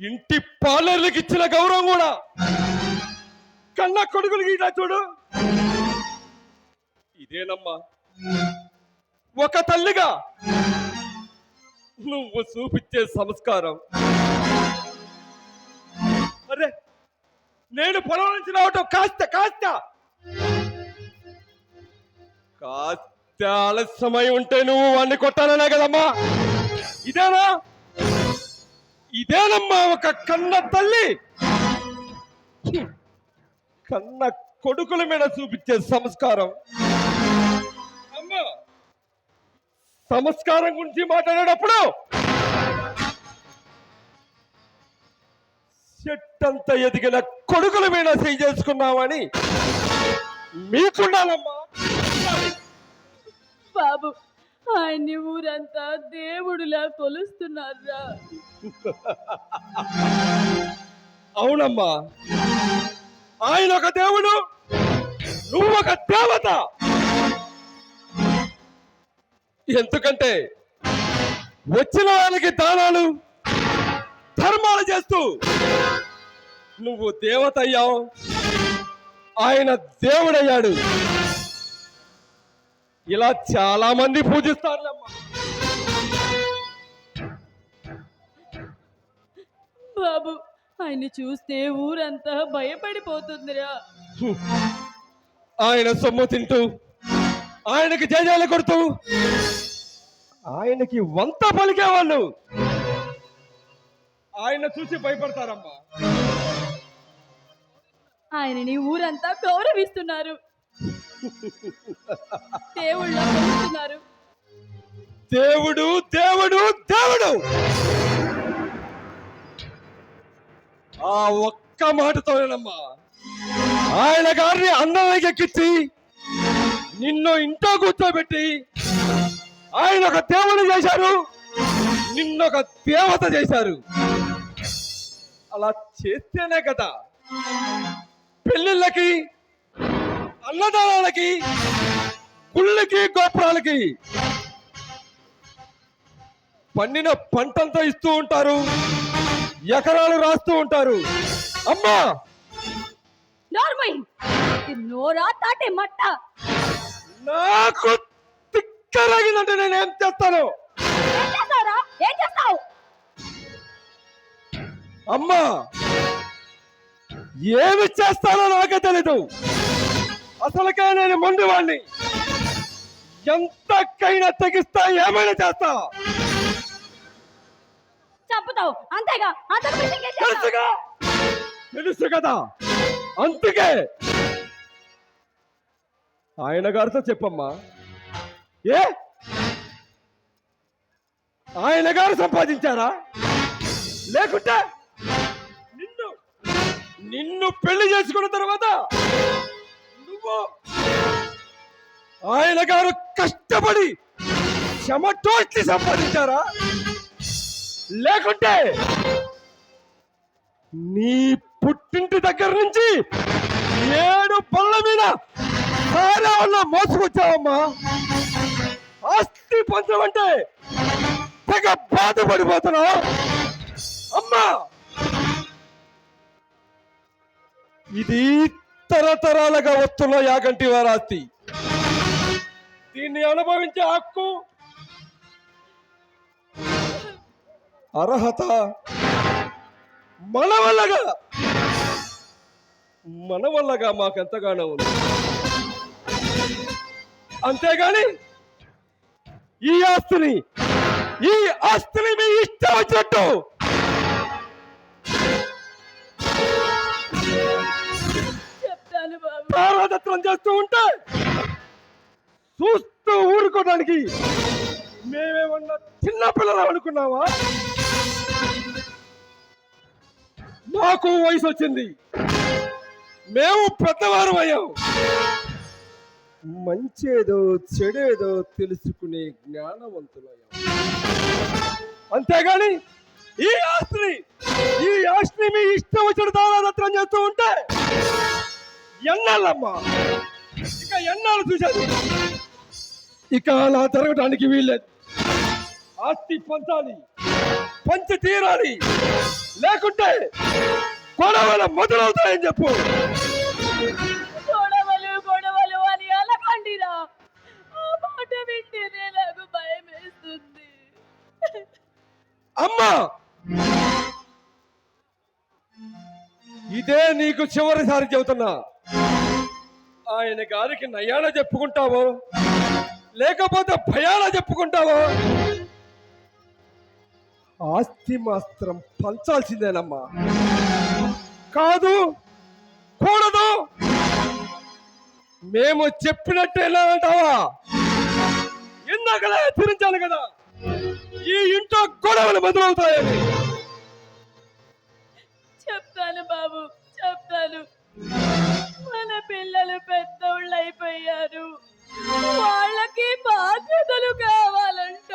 ఇంటి పార్లర్లకు ఇచ్చిన గౌరవం కూడా కన్న కొడుకులకి ఇలా చూడు. ఇదేనమ్మా ఒక తల్లిగా నువ్వు చూపించే సంస్కారం. అరే నేను పొలం నుంచి రావటం కాస్త ఆలస్యమై ఉంటే నువ్వు వాడిని కొట్టాలనే కదమ్మా. ఇదేనమ్మా ఒక కన్న తల్లి కన్న కొడుకుల మీద చూపించే సంస్కారం. అమ్మా సంస్కారం గురించి మాట్లాడేటప్పుడు చెట్టంత ఎదిగిన కొడుకుల మీద చేయి చేసుకున్నావని మీకుండాలమ్మా. బాబు ఆయన్ని ఊరంతా దేవుడులా కొలుస్తున్నారా? అవునమ్మా, ఆయన ఒక దేవుడు, నువ్వు ఒక దేవత. ఎందుకంటే వచ్చిన వాళ్ళకి దానాలు ధర్మాలు చేస్తూ నువ్వు దేవత అయ్యావు, ఆయన దేవుడయ్యాడు. ఇలా చాలా మంది పూజిస్తారులమ్మా. బాబు ఆయన్ని చూస్తే ఊరంతా భయపడిపోతుందిరా. ఆయన సొమ్ము తింటూ ఆయనకి జయజాలు కొడుతూ ఆయనకి వంత పలికేవాళ్ళు ఆయన చూసి భయపడతారమ్మా. ఆయనని ఊరంతా గౌరవిస్తున్నారు, దేవుళ్ళ కొలుస్తున్నారు. దేవుడు దేవుడు దేవుడు ఆ ఒక్క మాటతోనేనమ్మా ఆయన గారిని అందరికి ఎక్కించి నిన్ను ఇంట్లో కూర్చోబెట్టి ఆయన ఒక దేవుడు చేశారు, నిన్నొక దేవత చేశారు. అలా చేస్తేనే కదా పెళ్ళిళ్ళకి, అన్నదానాలకి, గుళ్ళకి, గోపురాలకి పండిన పంటంతా ఇస్తూ ఉంటారు, ఎకరాలు రాస్తూ ఉంటారు. అమ్మా నోరా తాటే మట్ట. నాకు తిక్కరగినట్టు నేనేం చేస్తాను? ఏం చేస్తావు? అమ్మా ఏమి చేస్తానో నాకే తెలీదు. అసలుకే నేను మొండివాణ్ణి, ఎంతకైనా తెగిస్తా, ఏమైనా చేస్తా. చంపుతావు అంతేగా? తెలుసు కదా, అందుకే ఆయన గారితో చెప్పమ్మా. ఏ ఆయన గారు సంపాదించారా? లేకుంటే నిన్ను పెళ్లి చేసుకున్న తర్వాత నువ్వు ఆయన గారు కష్టపడి చెమటోడ్చి సంపాదించారా? లేకుంటే నీ పుట్టింటి దగ్గర నుంచి 7 పళ్ళ మీద సారా వల్ల మోసుకొచ్చావమ్మా. ఆస్తి పంచమంటే తెగ బాధపడిపోతున్నావు అమ్మా. ఇది తరతరాలుగా వస్తున్న యాగంటి వారి ఆస్తి. దీన్ని అనుభవించే హక్కు, అర్హత మన వల్లగా మాకెంతగానో ఉంది. అంతేగాని ఈ ఆస్తిని మీ ఇష్టం వచ్చినట్టు తారాదత్వం చేస్తూ ఉంటే చూస్తూ ఊరుకోవడానికి మేమేమన్నా చిన్న పిల్లలు అనుకున్నావా? మాకు వయసు వచ్చింది, మేము పెద్దవారు అయ్యాం. మంచేదో చెడేదో తెలుసుకునే జ్ఞానవంతులయ్యాం. అంతేగాని ఈ ఆస్తిని మీ ఇష్టం వచ్చిన తారాదత్వం చేస్తూ ఉంటే ఎన్నాళ్ళమ్మా, ఇక ఎన్నాళ్ళు చూశారు. ఇక అలా జరగడానికి వీల్లేదు. ఆస్తి పంచాలి, పంచి తీరాలి, లేకుంటే గొడవలు మొదలవుతాయని చెప్పు. గొడవలు గొడవలు అని అనకండిరా. ఆ మాట వింటేనే నాకు భయం వేస్తుంది. అమ్మా, ఇదే నీకు చివరిసారి చెబుతున్నా. ఆయన గారికి నయాన చెప్పుకుంటావో లేకపోతే భయాన చెప్పుకుంటావో ఆస్తి మాత్రం పంచాల్సిందేనమ్మా. కాదు, కూడదు, మేము చెప్పినట్టు ఎలా అంటావా? ఇందాకలే హెచ్చరించాను కదా, ఈ ఇంట్లో గొడవలు మొదలవుతాయని. చెప్తాను బాబు, చెప్తాను. మన పిల్లలు పెద్దోళ్ళు అయిపోయారు, వాళ్ళకి బాధ్యతలు కావాలంట.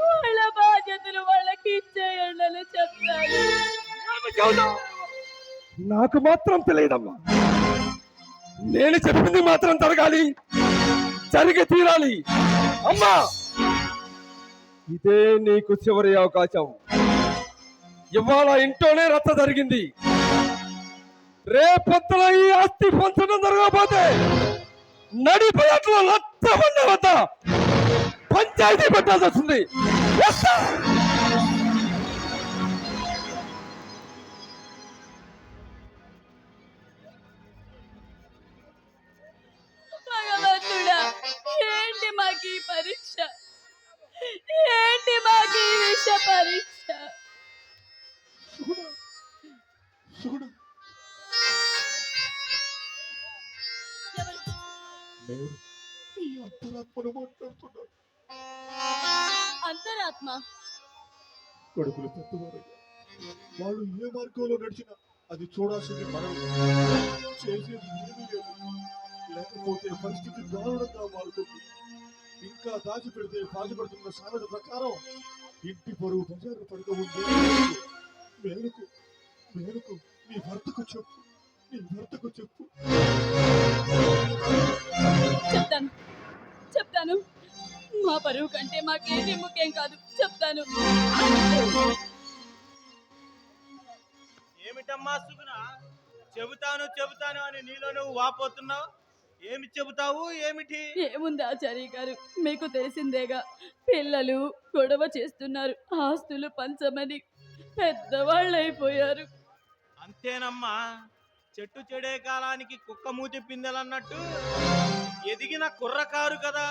వాళ్ళ బాధ్యతలు వాళ్ళకి ఇచ్చేయండి అని చెప్తాను. నాకు మాత్రం తెలియదమ్మా. నేను చెప్పింది మాత్రం జరగాలి, జరిగి తీరాలి. అమ్మా, ఇదే నీకు చివరి అవకాశం. ఇవాళ ఇంట్లోనే రచ్చ జరిగింది, రేపొద్దున ఈ ఆస్తి పంచడం జరగకపోతే నడిపోయట్లో లచ్చ మంది వద్ద పంచాయతీ పెట్టాల్సి వస్తుంది. భగవంతుడా, ఏంటి మాకు ఈ పరీక్ష? ఏంటి మాకు ఈ విష పరీక్ష? అంతరాత్మ కొడుకులు పెద్దవారు, వాళ్ళు ఏ మార్గంలో నడిచినా అది చూడాల్సింది మనం. చేసేది ఏమీ లేదు, లేకపోతే పరిస్థితి దారుణంగా మారుతుంది. ఇంకా దాచిపెడితే బాధపడుతున్న సామెత ప్రకారం ఇంటి పరువు బజారు పడుతూ ఉంటే మేలుకు మేలుకు నీ భర్తకు చెప్పు, నీ భర్తకు చెప్పు. చెప్తాను, చెప్తాను. మా పరువు కంటే మాకేది ముఖ్యం కాదు. చెప్తాను. ఏమిటమ్మా సుగుణ, చెబుతాను చెబుతాను అని నీలో నువ్వు వాపోతున్నావు. ఏమి చెబుతావు? ఏమిటి? ఏముంది ఆచార్య గారు, మీకు తెలిసిందేగా, పిల్లలు గొడవ చేస్తున్నారు, ఆస్తులు పంచమని పెద్దవాళ్ళు అయిపోయారు. అంతేనమ్మా, చెట్టు చెడే కాలానికి కుక్క మూతి పిందెలన్నట్టు ఎదిగిన కుర్రకారు కదా,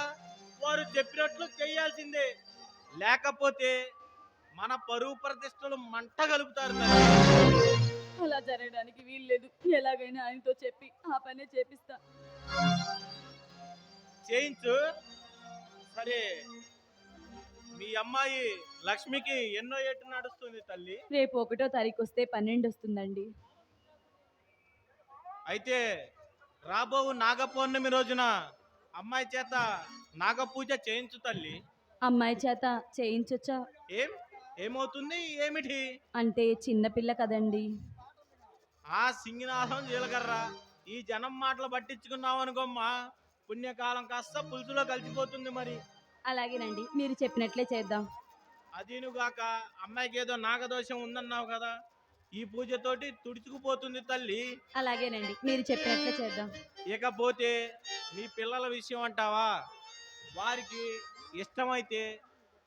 వారు చెప్పినట్లు చేయాల్సిందే. లేకపోతే మన పరువు ప్రతిష్టలు మంట కలుపుతారు. అలా జరగడానికి వీల్లేదు. ఎలాగైనా ఆయనతో చెప్పి ఆ పనే చేపిస్తా. చేయించు. సరే, మీ అమ్మాయి లక్ష్మికి ఎన్నో ఏటు నడుస్తుంది తల్లి? రేపు 1వ తారీఖు వస్తే 12 వస్తుందండి. అయితే రాబో నాగ పౌర్ణమి రోజున అమ్మాయి చేత నాగపూజ చేయించు తల్లి. అమ్మాయి చేత చేయించొచ్చా? ఏమవుతుంది? ఏమిటి అంటే చిన్నపిల్ల కదండి. ఆ సింగినాథం జీలకర్ర, ఈ జనం మాటలు పట్టించుకున్నావు అనుకోమ్మా, పుణ్యకాలం కాస్త పులుసులో కలిసిపోతుంది. మరి అలాగేనండి, మీరు చెప్పినట్లే చేద్దాం. అదీనుగాక అమ్మాయికి ఏదో నాగదోషం ఉందన్నావు కదా, ఈ పూజతోటి తుడుచుకుపోతుంది తల్లి. అలాగేనండి, మీరు చెప్పినట్లే చేద్దాం. ఇకపోతే మీ పిల్లల విషయం అంటావా? వారికి ఇష్టమైతే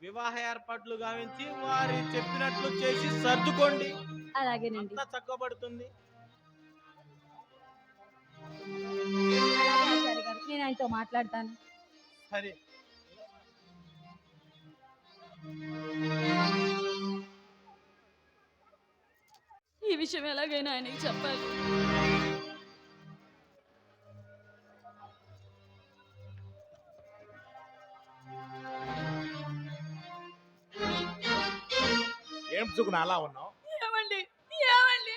వివాహ ఏర్పాట్లు గావించి వారి చెప్పినట్లు చేసి సర్దుకోండి. అలాగేనండి, అంతా చక్కబడుతుంది. నేను ఆయనతో మాట్లాడతాను. సరే. ఈ విషయం ఎలాగైనా ఆయనకి చెప్పాలి. ఏం సుగుణ అలా ఉన్నావు? ఏమండి, ఏమండి,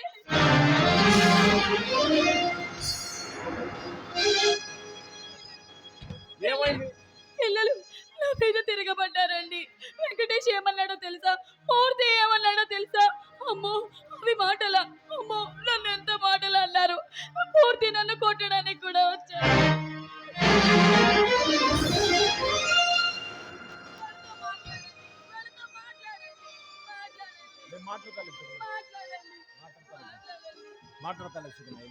ఏమైంది? పిల్లలు నా మీద తిరగబడ్డారండి. వెంకటేష్ ఏమన్నాడో తెలుసా? మూర్తి ఏమన్నాడో తెలుసా? అమ్మో, అవి మాటలా? అమ్మో, నన్ను ఎంత మాటలు అన్నారు. పూర్తి నన్ను కొట్టడానికి కూడా వచ్చారు. మాట్లాడతాను సుగుణ.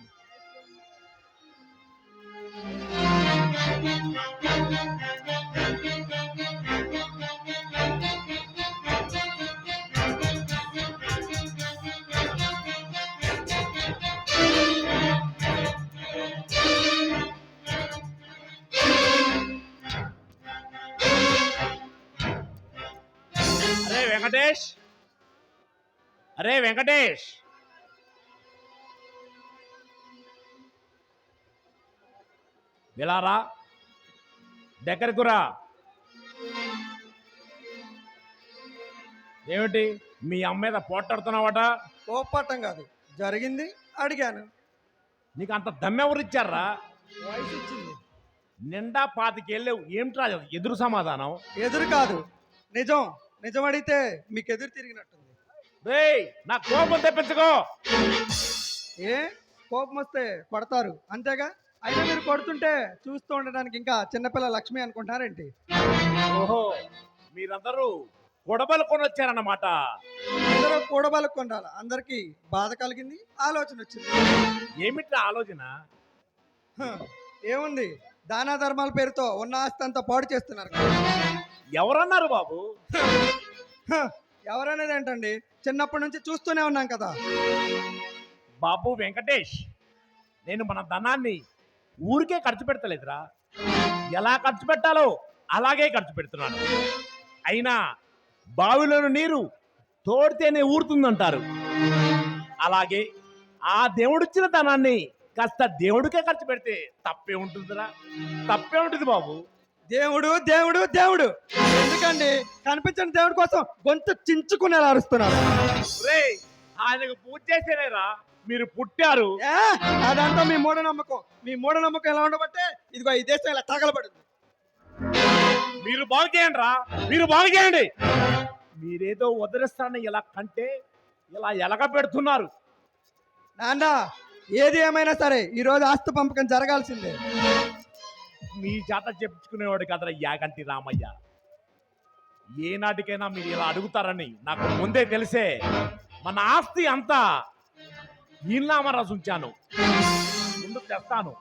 అరే వెంకటేష్, విలారా దగ్గరకు రా. ఏమిటి మీ అమ్మ మీద పోట్లాడుతున్నావట? కోపట్టం కాదు, జరిగింది అడిగాను. నీకు అంత దమ్మెవరు ఇచ్చారా? వయసు ఇచ్చింది. నిండా 25 ఏళ్ళేవు, ఏమిట్రా ఎదురు సమాధానం? ఎదురు కాదు, నిజం. నిజం అడిగితే మీకు ఎదురు తిరిగినట్టుంది. రేయ్, నా కోపం తెప్పించుకో. ఏ కోపం వస్తే కొడతారు అంతేగా? అయినా మీరు కొడుతుంటే చూస్తూ ఉండడానికి ఇంకా చిన్నపిల్ల లక్ష్మి అనుకుంటారేంటి? ఓహో, మీరందరూ గొడవలు కొనొచ్చారన్నమాట. అందరూ కూడబలు కొండాలి. అందరికీ బాధ కలిగింది, ఆలోచన వచ్చింది. ఏమిట్రా ఆలోచన? ఏముంది, దానా ధర్మాల పేరుతో ఉన్న ఆస్తి అంతా పాడు చేస్తున్నారు. ఎవరన్నారు బాబు? ఎవరనేది ఏంటండి, చిన్నప్పటి నుంచి చూస్తూనే ఉన్నాం కదా. బాబు వెంకటేష్, నేను మన ధనాన్ని ఊరికే ఖర్చు పెడతలేదురా. ఎలా ఖర్చు పెట్టాలో అలాగే ఖర్చు పెడుతున్నాను. అయినా బావిలోని నీరు తోడితేనే ఊరుతుందంటారు. అలాగే ఆ దేవుడిచ్చిన ధనాన్ని కాస్త దేవుడికే ఖర్చు పెడితే తప్పే ఉంటుందిరా. తప్పే ఉంటుంది బాబు. దేవుడు దేవుడు దేవుడు ఎందుకండి? కనిపించని దేవుడి కోసం గొంతు చించుకునేలా అరుస్తున్నారు. రేయ్, ఆయనకు పూజ చేసేనేరా మీరు పుట్టారు. అదంతా మీ మూఢనమ్మకం. మీ మూఢనమ్మకం ఎలా ఉండబట్టే ఇదిగో ఈ దేశం ఇలా తగలబడింది. మీరు బాగు చేయండి రా, మీరు బాగు చేయండి. మీరేదో వదిలేస్తారని ఇలా కంటే ఇలా ఎలగ పెడుతున్నారు. నాన్న, ఏది ఏమైనా సరే ఈ రోజు ఆస్తి పంపకం జరగాల్సిందే. మీ చేత చెప్పుకునేవాడు కదరా యాగంటి రామయ్య. ఏనాటికైనా మీరు ఇలా అడుగుతారని నాకు ముందే తెలిసే మన ఆస్తి అంతా ఈనామరాజు ఉంచాను. ముందు తెస్తాను.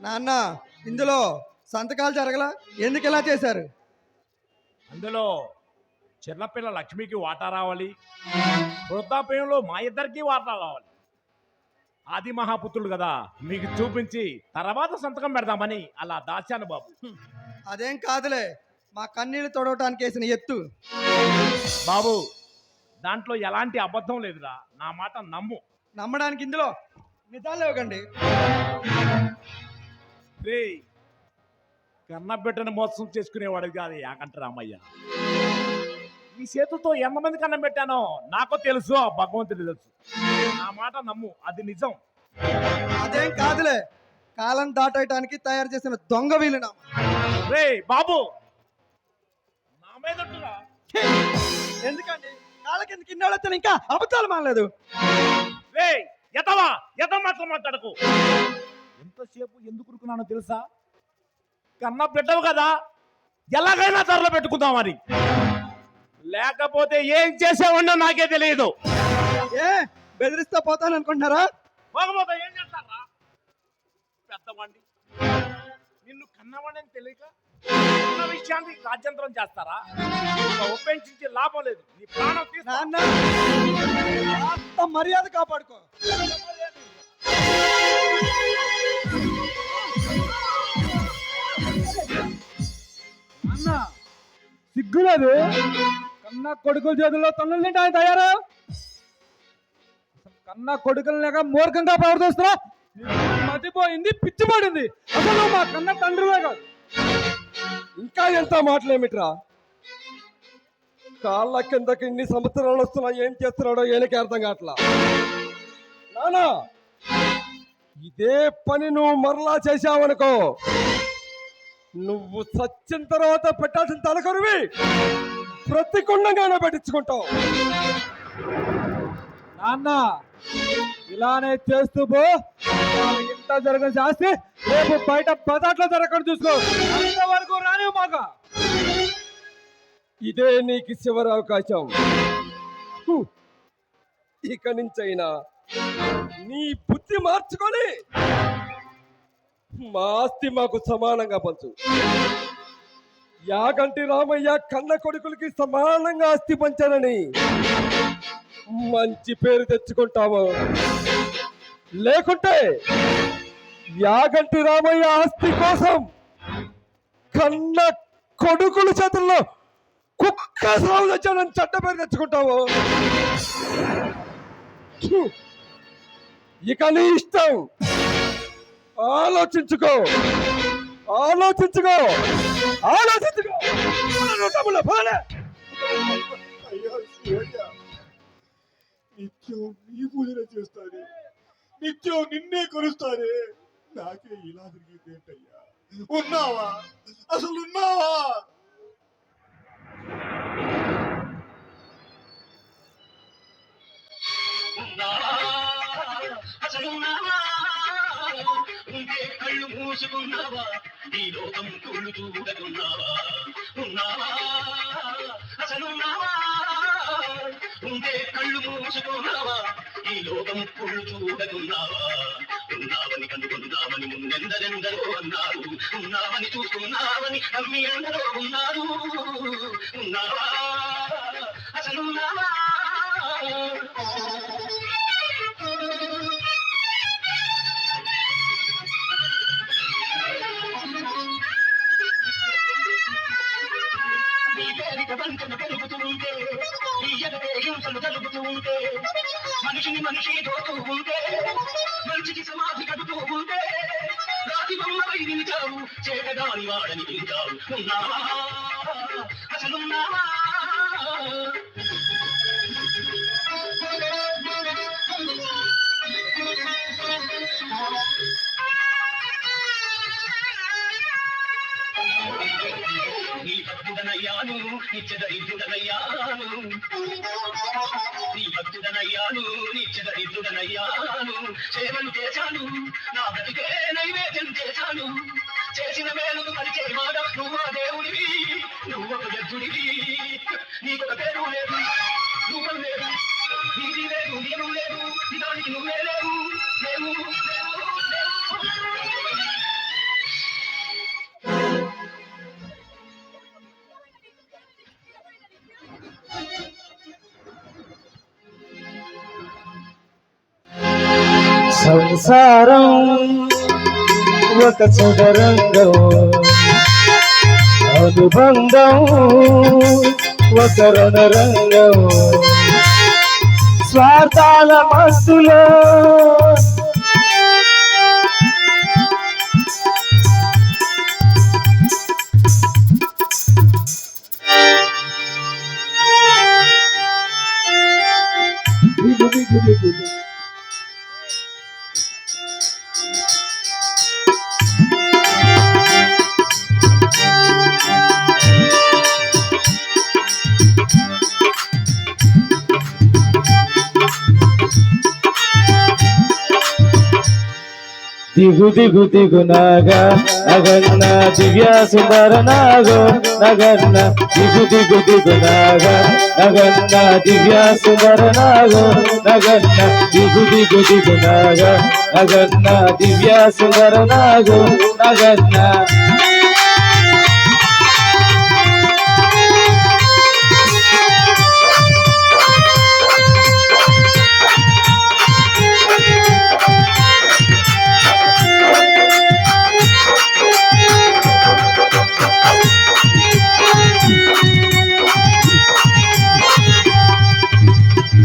నాన్న, ఇందులో సంతకాలు జరగలా? ఎందుకు ఇలా చేశారు? అందులో చిన్నపిల్ల లక్ష్మికి వాటా రావాలి, వృద్ధాప్యంలో మా ఇద్దరికి వాటా రావాలి. ఆది మహాపుత్రులు కదా, మీకు చూపించి తర్వాత సంతకం పెడదామని అలా దాచాను బాబు. అదేం కాదులే, మా కన్నీళ్లు తొడవటానికి వేసిన ఎత్తు. బాబు, దాంట్లో ఎలాంటి అబద్ధం లేదురా, నా మాట నమ్ము. నమ్మడానికి ఇందులో నిజాలు లేవకండి. రే, కన్న బిడ్డను మోసం చేసుకునేవాడు కాదు యాగంటి రామయ్య. ఈ చేతులతో ఎంతమంది కన్నం పెట్టానో నాకు తెలుసు, ఆ భగవంతుడి తెలుసు. నా మాట నమ్ము, అది నిజం. అదేం కాదులే, కాలం దాటేయటానికి తయారు చేసిన దొంగ వీలునా. రే బాబు, నా మీద ఎందుకండి? కాళ్ళ కిందకి ఇన్నాళ్ళు వచ్చిన ఇంకా అబద్ధాలు మానలేదు. రే ఎతవా, మాత్రం మాట్లాడకు. ఎంతసేపు ఎందుకు ఉరుకున్నానో తెలుసా? కన్నా పెట్టవు కదా, ఎలాగైనా ధరలో పెట్టుకుందామని. లేకపోతే ఏం చేసేవాడినో నాకే తెలియదు. ఏ బెదిరిస్తా పోతాను అనుకుంటున్నారా? పోకపోతే ఏం చేస్తారా? పెద్దవాడిని, నిన్ను కన్నవాడిని తెలియక ఉన్న విషయాన్ని రాజ్యాంతరం చేస్తారా? ఒప్పించి లాభం లేదు. నీ ప్రాణం తీస్తా, మర్యాద కాపాడుకో. అన్న సిగ్గులేదు, కన్నా కొడుకుల చేతుల్లో తన్నులు తింటే ఆయన తయారు. కన్నా కొడుకులు లేక మూర్ఖంగా ప్రవర్తిస్తున్నా. మతిపోయింది, పిచ్చి పడింది. అసలు మా కన్న తండ్రివే కాదు. ఇంకా ఎంత మాటలేమిట్రా? కాళ్ళ కిందకి ఇన్ని సంవత్సరాలు వస్తున్నా, ఏం చేస్తున్నాడో ఏనికి అర్థం కావట్లా. నానా, ఇదే పని నువ్వు మరలా చేశావనుకో, నువ్వు చచ్చిన తర్వాత పెట్టాల్సిన తలకొరివి ప్రతికుండంగానే పెట్టించుకుంటావు. నాన్న ఇలానే చేస్తూ పో, ఇంత జరగని శాస్తి రేపు బయట బజార్లో జరగకుండా చూసుకో. అంతవరకు రానివ్వు మాక. ఇదే నీకు చివరి అవకాశం. ఇక నుంచైనా నీ బుద్ధి మార్చుకొని మా ఆస్తి మాకు సమానంగా పంచు. యాగంటి రామయ్య కన్న కొడుకులకి సమానంగా ఆస్తి పంచానని మంచి పేరు తెచ్చుకుంటాము. లేకుంటే యాగంటి రామయ్య ఆస్తి కోసం కన్న కొడుకుల చేతుల్లో కుక్క సాగు తెచ్చానని చెడ్డ పేరు తెచ్చుకుంటాము. ఇక నీ ఇష్టం. ఆలోచించుకో, ఆలోచించుకో, ఆలోచించుకో. అయ్యా శివయ్య, నిత్యం నీ పూజనే చేస్తానే, నిత్యం నిన్నే కొలుస్తానే, నాకే ఇలా జరిగిందేంటయ్యా? ఉన్నావా? అసలు ఉన్నావా? ఉంటే కళ్ళు మూసుకున్నావా? ఈ లోకం కుళ్ళు చూడకున్నావా? ఉన్నావా? అసలున్నావా? ఉంటే కళ్ళు మూసుకున్నావా? ఈ లోకం కుళ్ళు చూడకున్నావా? ఉన్నావని కనుగొన్నావని ముందెందరెందరో అన్నారు. ఉన్నావని చూస్తున్నావని నమ్మి ఎందరో ఉన్నారు. ఉన్నావా? అసలున్నావా? వంచన పెరుగుతూ ఉంటే, ఈ ఎదటే హింసలు జరుగుతూ ఉంటే, మనిషిని మనిషి తోతూ ఉంటే, మంచికి సమాధి కడుతూ ఉంటే, రాతి బొమ్మపై నిలిచావు, చేతగాని వాడని పిలిచావు. ఉన్నావా? అసలున్నావా? నీ భక్తుడనయ్యాను, నిత్య దరిద్రుడనయ్యాను. నీ భక్తుడనయ్యాను, నిత్య దరిద్రుడనయ్యాను. సేవలు చేశాను, నా బ్రతికే నైవేద్యం చేశాను. చేసిన మేలును పరిచేవాడ నువ్వు ఆ దేవుడివి, నువ్వు ఒక వ్యర్థుడివి. నీకొక పేరు లేదు, రూపం లేదు, నీతి లేదు, నియమం లేదు, నిజానికి నువ్వే లేవు, లేవు, లేవు, లేవు. సంసారం ఒక చదరంగం, అనుబంధం ఒక రణరంగం. స్వార్థాల మస్తులో దిగు దిగు దిగు నాగా నగన్న దివ్య సుందర నాగో నగన్న. దిగు దిగు దిగు నాగా నగన్న దివ్య సుందర నాగో నగన్న. దిగు దిగు దిగు నాగా నగన్న దివ్య సుందర నాగో నగన్న.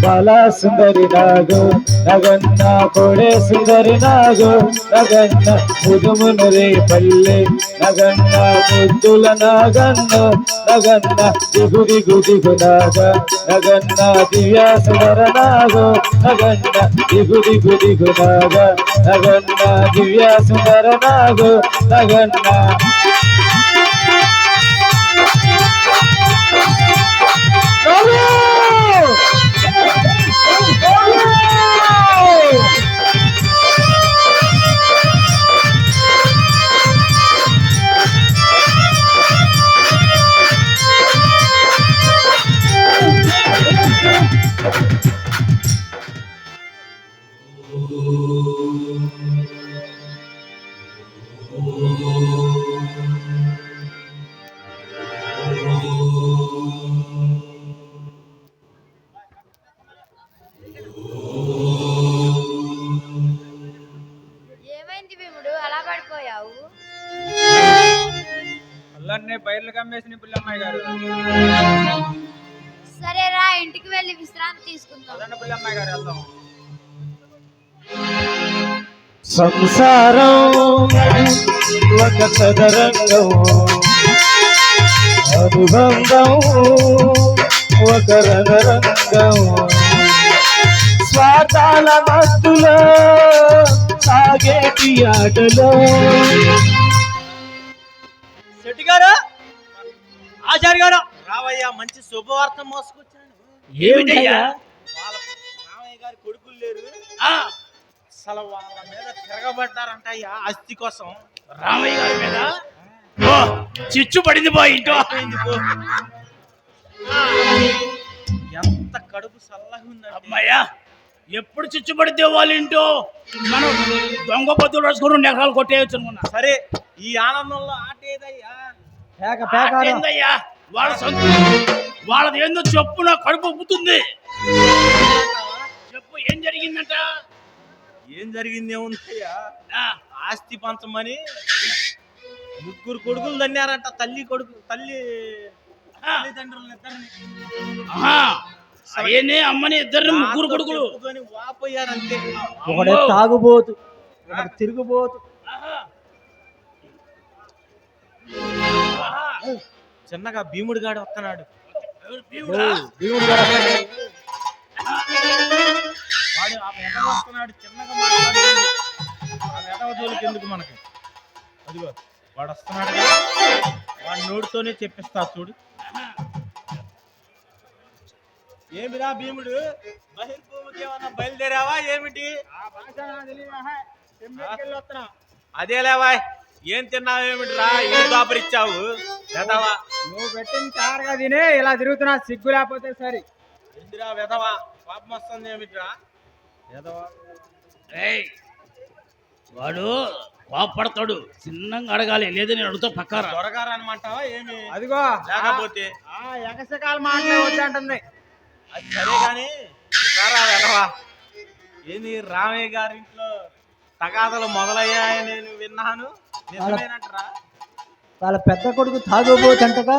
ಬಾಲ ಸುಂದರಿ ನಾಗು ನಗನ್ನ ಕೊಡೆ ಸುಂದರಿ ನಾಗು ನಗನ್ನ ಮುದುಮುನುರೆ ಪಲ್ಲೆ ನಗನ್ನ ಮುದ್ದುಲ ನಾಗನ್ನ ನಗನ್ನ ದಿಗು ದಿಗು ದಿಗು ನಾಗ ನಗನ್ನ ದಿವ್ಯ ಸುಂದರ ನಾಗು ನಗನ್ನ ದಿಗು ದಿಗು ದಿಗು ನಾಗ ನಗನ್ನ ದಿವ್ಯ ಸುಂದರ ನಾಗು ನಗನ್ನ ఏమైంది భీముడు అలా పడిపోయావు? అల్లనే బయర్లు కమ్మేసిన పుల్లమ్మాయి గారు. సరేరా ఇంటికి వెళ్ళి విశ్రాంతి తీసుకుందాం. అల్లనే పుల్లమ్మాయి గారు వెళ్దాం. సంసారం ఒక చదరంగం అనుబంధం ఒక రణరంగం స్వార్థాల మత్తులో సాగేటి ఆటలో. శెట్టి గారు, ఆచార్య గారు రావయ్యా, మంచి శుభవార్త మోసుకొచ్చాను. ఏమిటయ్యా? వాళ్ళ రామయ్య గారి కొడుకులు లేరు, అసలు వాళ్ళ మీద తిరగబడ్డారంట అయ్యా ఆస్తి కోసం. రామయ్య గారి మీద చిచ్చు పడింది పో ఇంటో. ఎంత కడుపు చల్లగా ఉందండి. అమ్మాయ్యా, ఎప్పుడు చిచ్చు పడితే వాళ్ళ ఇంటో మనం దొంగ పొద్దులు రాసుకుని 2 ఎకరాలు కొట్టేయచ్చు అనుకున్నా. సరే, ఈ ఆనందంలో ఆటేదయ్యా? ఏందయ్యా వాళ్ళ సొంత, వాళ్ళది ఏందో చెప్పు, నా కడుపు ఉబ్బుతుంది. చెప్పు, ఏం జరిగిందంట? ఏం జరిగింది ఏముందయ్యా, ఆస్తి పంచమని 3 కొడుకులు తన్నారంట. తల్లిదండ్రులు ఇద్దరిని అమ్మని ఇద్దరిని 3 కొడుకులు వాపోయారంతే. ఒకడే తాగుబోతు, ఒకటి తిరుగుబోతు. చిన్నగా భీముడు గాడు వస్తున్నాడు. వాడు ఆ వెధవ వస్తున్నాడు, చిన్నగా మాట్లాడుతుంది. ఆ వెధవ జోలికి ఎందుకు మనకి? అదిగో వాడు వస్తున్నాడు, వాడి నోటితోనే చెప్పిస్తా చూడు. ఏమిరా భీముడు, బహిర్భూమికి ఏమన్నా బయలుదేరావా ఏమిటి? అదేలేవా, ఏం తిన్నావేమిటిరా, ఏం దాపరిచ్చావు వెధవా? నువ్వు పెట్టిన చారుగా తినే ఇలా తిరుగుతున్నా, సిగ్గు లేకపోతే సరే. ఎందురా వెధవా, పాపం వస్తుంది ఏమిటిరా వెధవా? వాడు కోపడతాడు, చిన్నగా అడగాలి, లేదా నేను అడుగుతా పక్కారా. త్వరగా రనమంటావా ఏమి? అదిగో లేకపోతే ఎగసకాల మాటలే వద్దంటుంది. అది సరే కానీ వెధవా, ఏంది రామయ్య గారి ఇంట్లో తగాదలు మొదలయ్యాయని నేను విన్నాను, నిజమేనంటరా? వాళ్ళ పెద్ద కొడుకు తాగుబోతంటగా.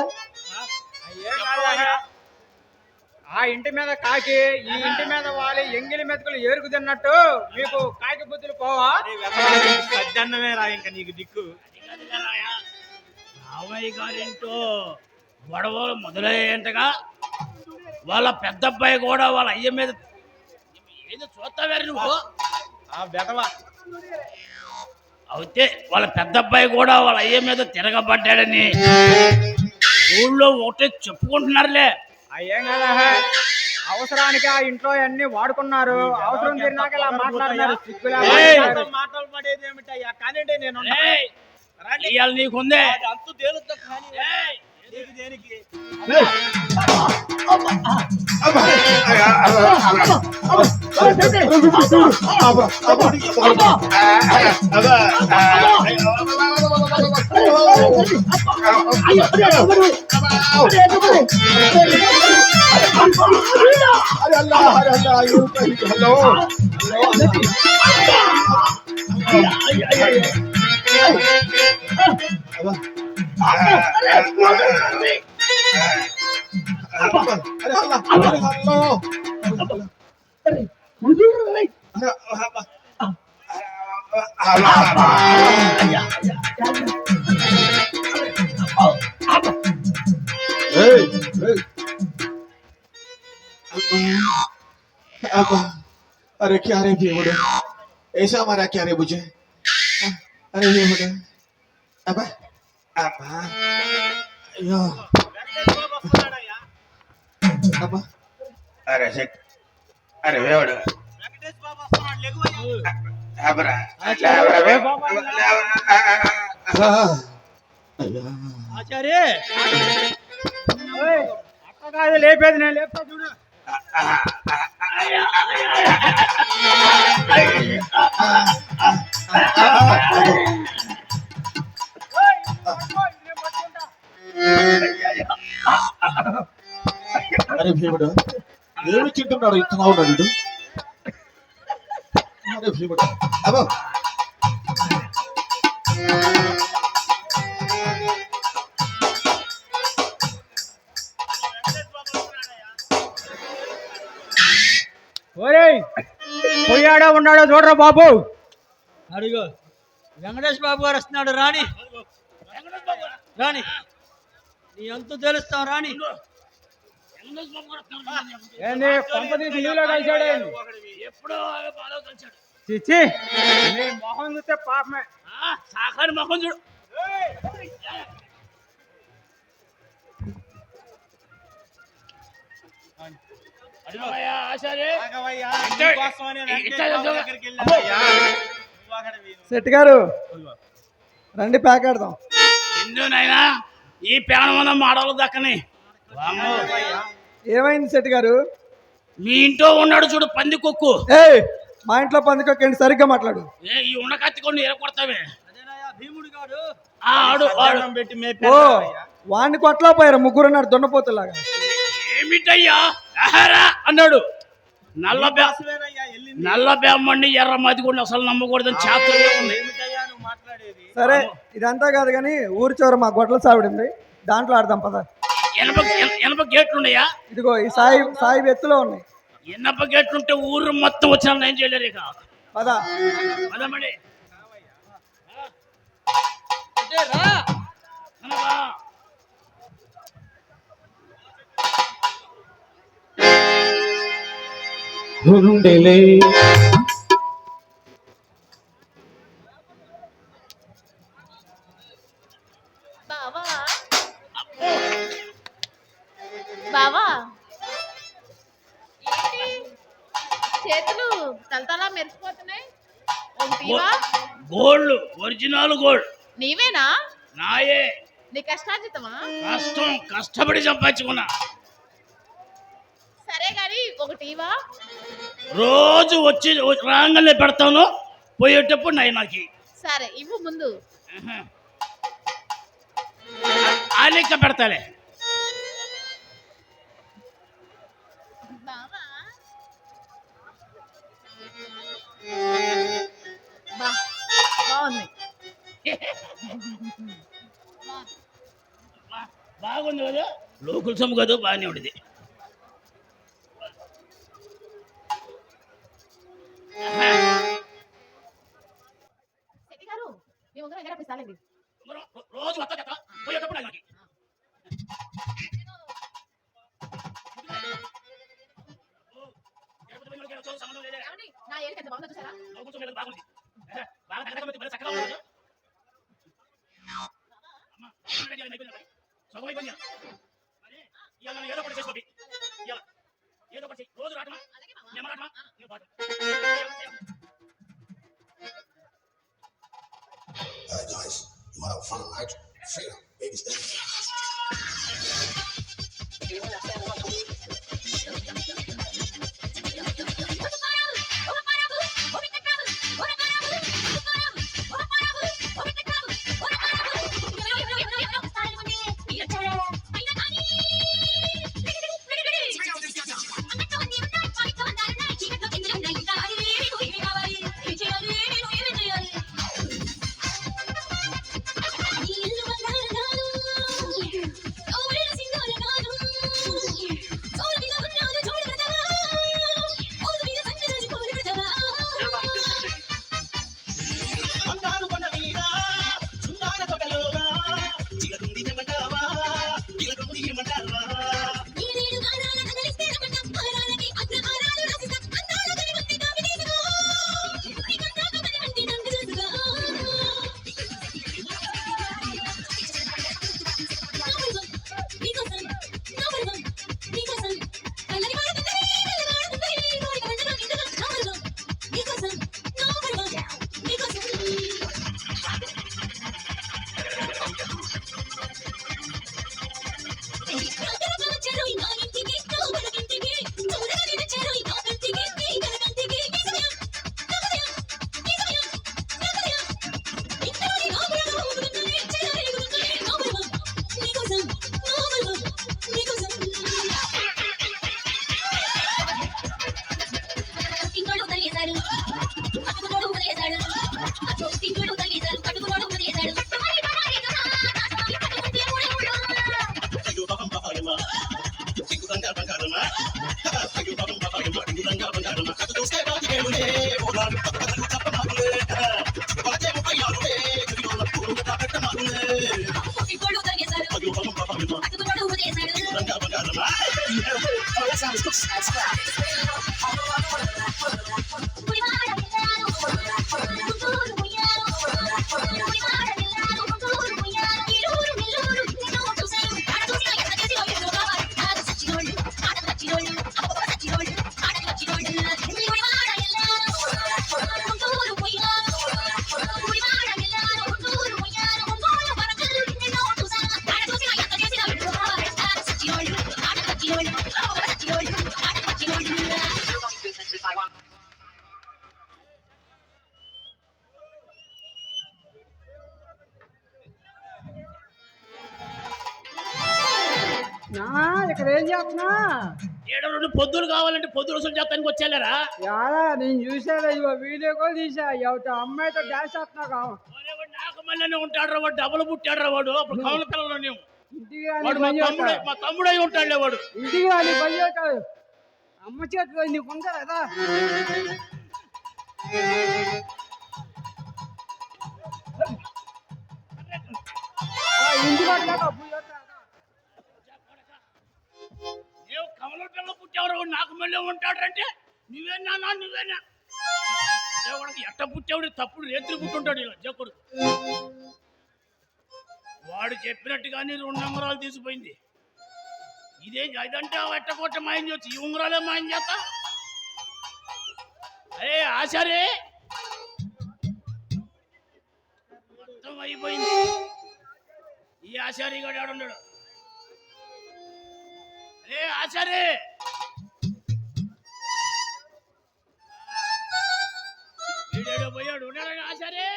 ఆ ఇంటి మీద కాకి, ఈ ఇంటి మీద వాలి ఎంగిలి మెతుకులు ఏరుకు తిన్నట్టు మీకు కాకి బుద్ధులు పోవా? సజ్జన్నమే రా ఇంకా నీకు దిక్కు. రామయ్య గారింటో గొడవలు మొదలయ్యేంటగా. వాళ్ళ పెద్ద అబ్బాయి కూడా వాళ్ళ అయ్య మీద ఏదో చూస్తావేరు నువ్వు. ఆ వెధవా అయితే వాళ్ళ పెద్ద అబ్బాయి కూడా వాళ్ళ అయ్య మీద తిరగబడ్డాడని ఊళ్ళో ఒకటే చెప్పుకుంటున్నారులే. అయ్యేం కదా, అవసరానికి ఆ ఇంట్లో అన్ని వాడుకున్నారు, అవసరం తీరినాక ఇలా మాట్లాడుతున్నారు. మాటలు పడేది ఏమిటయ్యా? కానీ నేను ఇవాళ నీకుందే అంతు తేలుద్దా కానీ దేనికి? अरे अरे क्या रे भीमुड़ा, ऐसा मारा क्या रे मुझे? अरे भीमुड़ा, अब अब अरे शेख, अरे भीमुड़ा, अबरा, ఆచార్య అక్క లేపేది నేను లేపుతా చూడు. अरे भीमुड़ा, ఏమి తింటున్నాడు ఇంతగా ఉన్నాడు వీడు? అరే భీముడా, అబ్బా ఓరేయ్ పోయాడా ఉన్నాడో చూడరా బాబు. అడిగో వెంకటేష్ బాబు గారు వస్తున్నాడు, రాణి రాణి నీ ఎంత తెలుస్తాం రాణి. ఏంది పంపది ఢిల్లీలో కలిశాడు ఎప్పుడో బాగా కలిశాడు. చిచ్చి నీ మొహం చూస్తే పాపమే. సాకారి మొహం చూడు. శెట్టి గారు రండి ప్యాక్ ఆడదాం. ఎందునైనా ఈ పేణమన్న మాడలు దక్కని. ఏమైంది శెట్టి గారు? మీ ఇంట్లో ఉన్నాడు చూడు పంది కొక్కు. మా ఇంట్లో పందికొక్కండి, సరిగ్గా మాట్లాడు. ఈ ఉండకత్తికొని ఎరగొడతావే. ఓ వాడిని కొట్టలేకపోయారు, ముగ్గురు ఉన్నారు దున్నపోతులాగా. ఏమిటయ్యా అన్నాడు. నల్ల బేమ్మండి ఎర్ర మదిగుండి అసలు నమ్మకూడదని చేతలే ఉంది. సరే ఇదంతా కాదు కానీ ఊరి చివర మా గొడ్ల సావిడింది, దాంట్లో ఆడదాం పద. ఎనప గేట్లు ఉన్నాయా? ఇదిగో ఈ సాయి ఎత్తులో ఉన్నాయి. ఎనప గేట్లు ఉంటే ఊరు మొత్తం వచ్చిన ఏం చేయలేరు ఇక. పద పదమండి. గుండెలే బావా బావా ఏంటి చేతులు తలతలా మెరిసిపోతున్నాయి. ఒకటివా గోల్డ్ ఒరిజినల్ గోల్డ్. నీవేనా? నాయే. నీ కష్టార్జితమా? కష్టపడి సంపాదించుకున్నా. సరే గాని ఒకటివా? రోజు వచ్చి రాగానే పెడతాను, పోయేటప్పుడు నాకి. సరే ఇవ్వు ముందు. ఆ లెక్క పెడతాలే. బాగుంది. బాగుంది కదా, లోకల్ సొమ్ము కదా, బాగానే ఉండేది. రోజు పోయేటప్పుడు నాకి. నా ఏలికి ఎంత బాగుందో చూసారా? బాగుంది. ఏదో ఒకటి చేసుకోండి. ఏదో ఒకటి రోజు రాటమా guys, you want to have fun tonight? Freedom, baby step. ఇక్కడ ఏం చేస్తున్నా? ఏడో రెండు పొద్దులు కావాలంటే పొద్దులు వసూలు చేస్తానికి వచ్చేలేరా? యారా నేను చూసాను, ఇగో వీడియో కూడా తీసా. అమ్మాయితో డాన్స్ చేస్తున్నా నాకు మళ్ళీ ఉంటాడు వాడు, డబ్బులు పుట్టాడు వాడు. అప్పుడు కౌల పిల్లలు నేను ఇంటికి వాడు మా తమ్ముడు అయి ఉంటాడులే వాడు. ఇంటికి అని పని అమ్మ చేతిలో నీకు ఉందా కదా? ఇంటికి కమల పిల్ల పుట్టేవాడు నాకు మళ్ళీ ఉంటాడంటే నువ్వేనా నువ్వేనా ఎట్ట పుట్టేవాడు తప్పుడు రేత్రి పుట్టుంటాడు ఇలా జక్కుడు. వాడు చెప్పినట్టుగానే 2 ఉంగరాలు తీసిపోయింది. ఇదంటే ఎట్ట కొట్ట మాయం చేయొచ్చు, ఈ ఉంగరాలే మాయం చేస్తా. అరే ఆచారే మొత్తం అయిపోయింది. ఈ ఆచారి గారు ఆడున్నాడు. అరే ఆచారే ఈడేడో పోయాడు. ఆచారే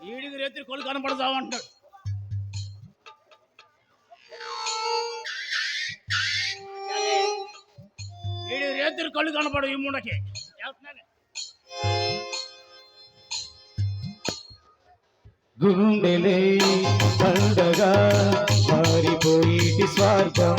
ఈడికి రేత్రి కొలు కనపడతావు అంటాడు. ఈడి రేత్రి కళ్ళు కనపడు ఈ ముండకి. గుండెలే పండగ మారిపోయి స్వార్థం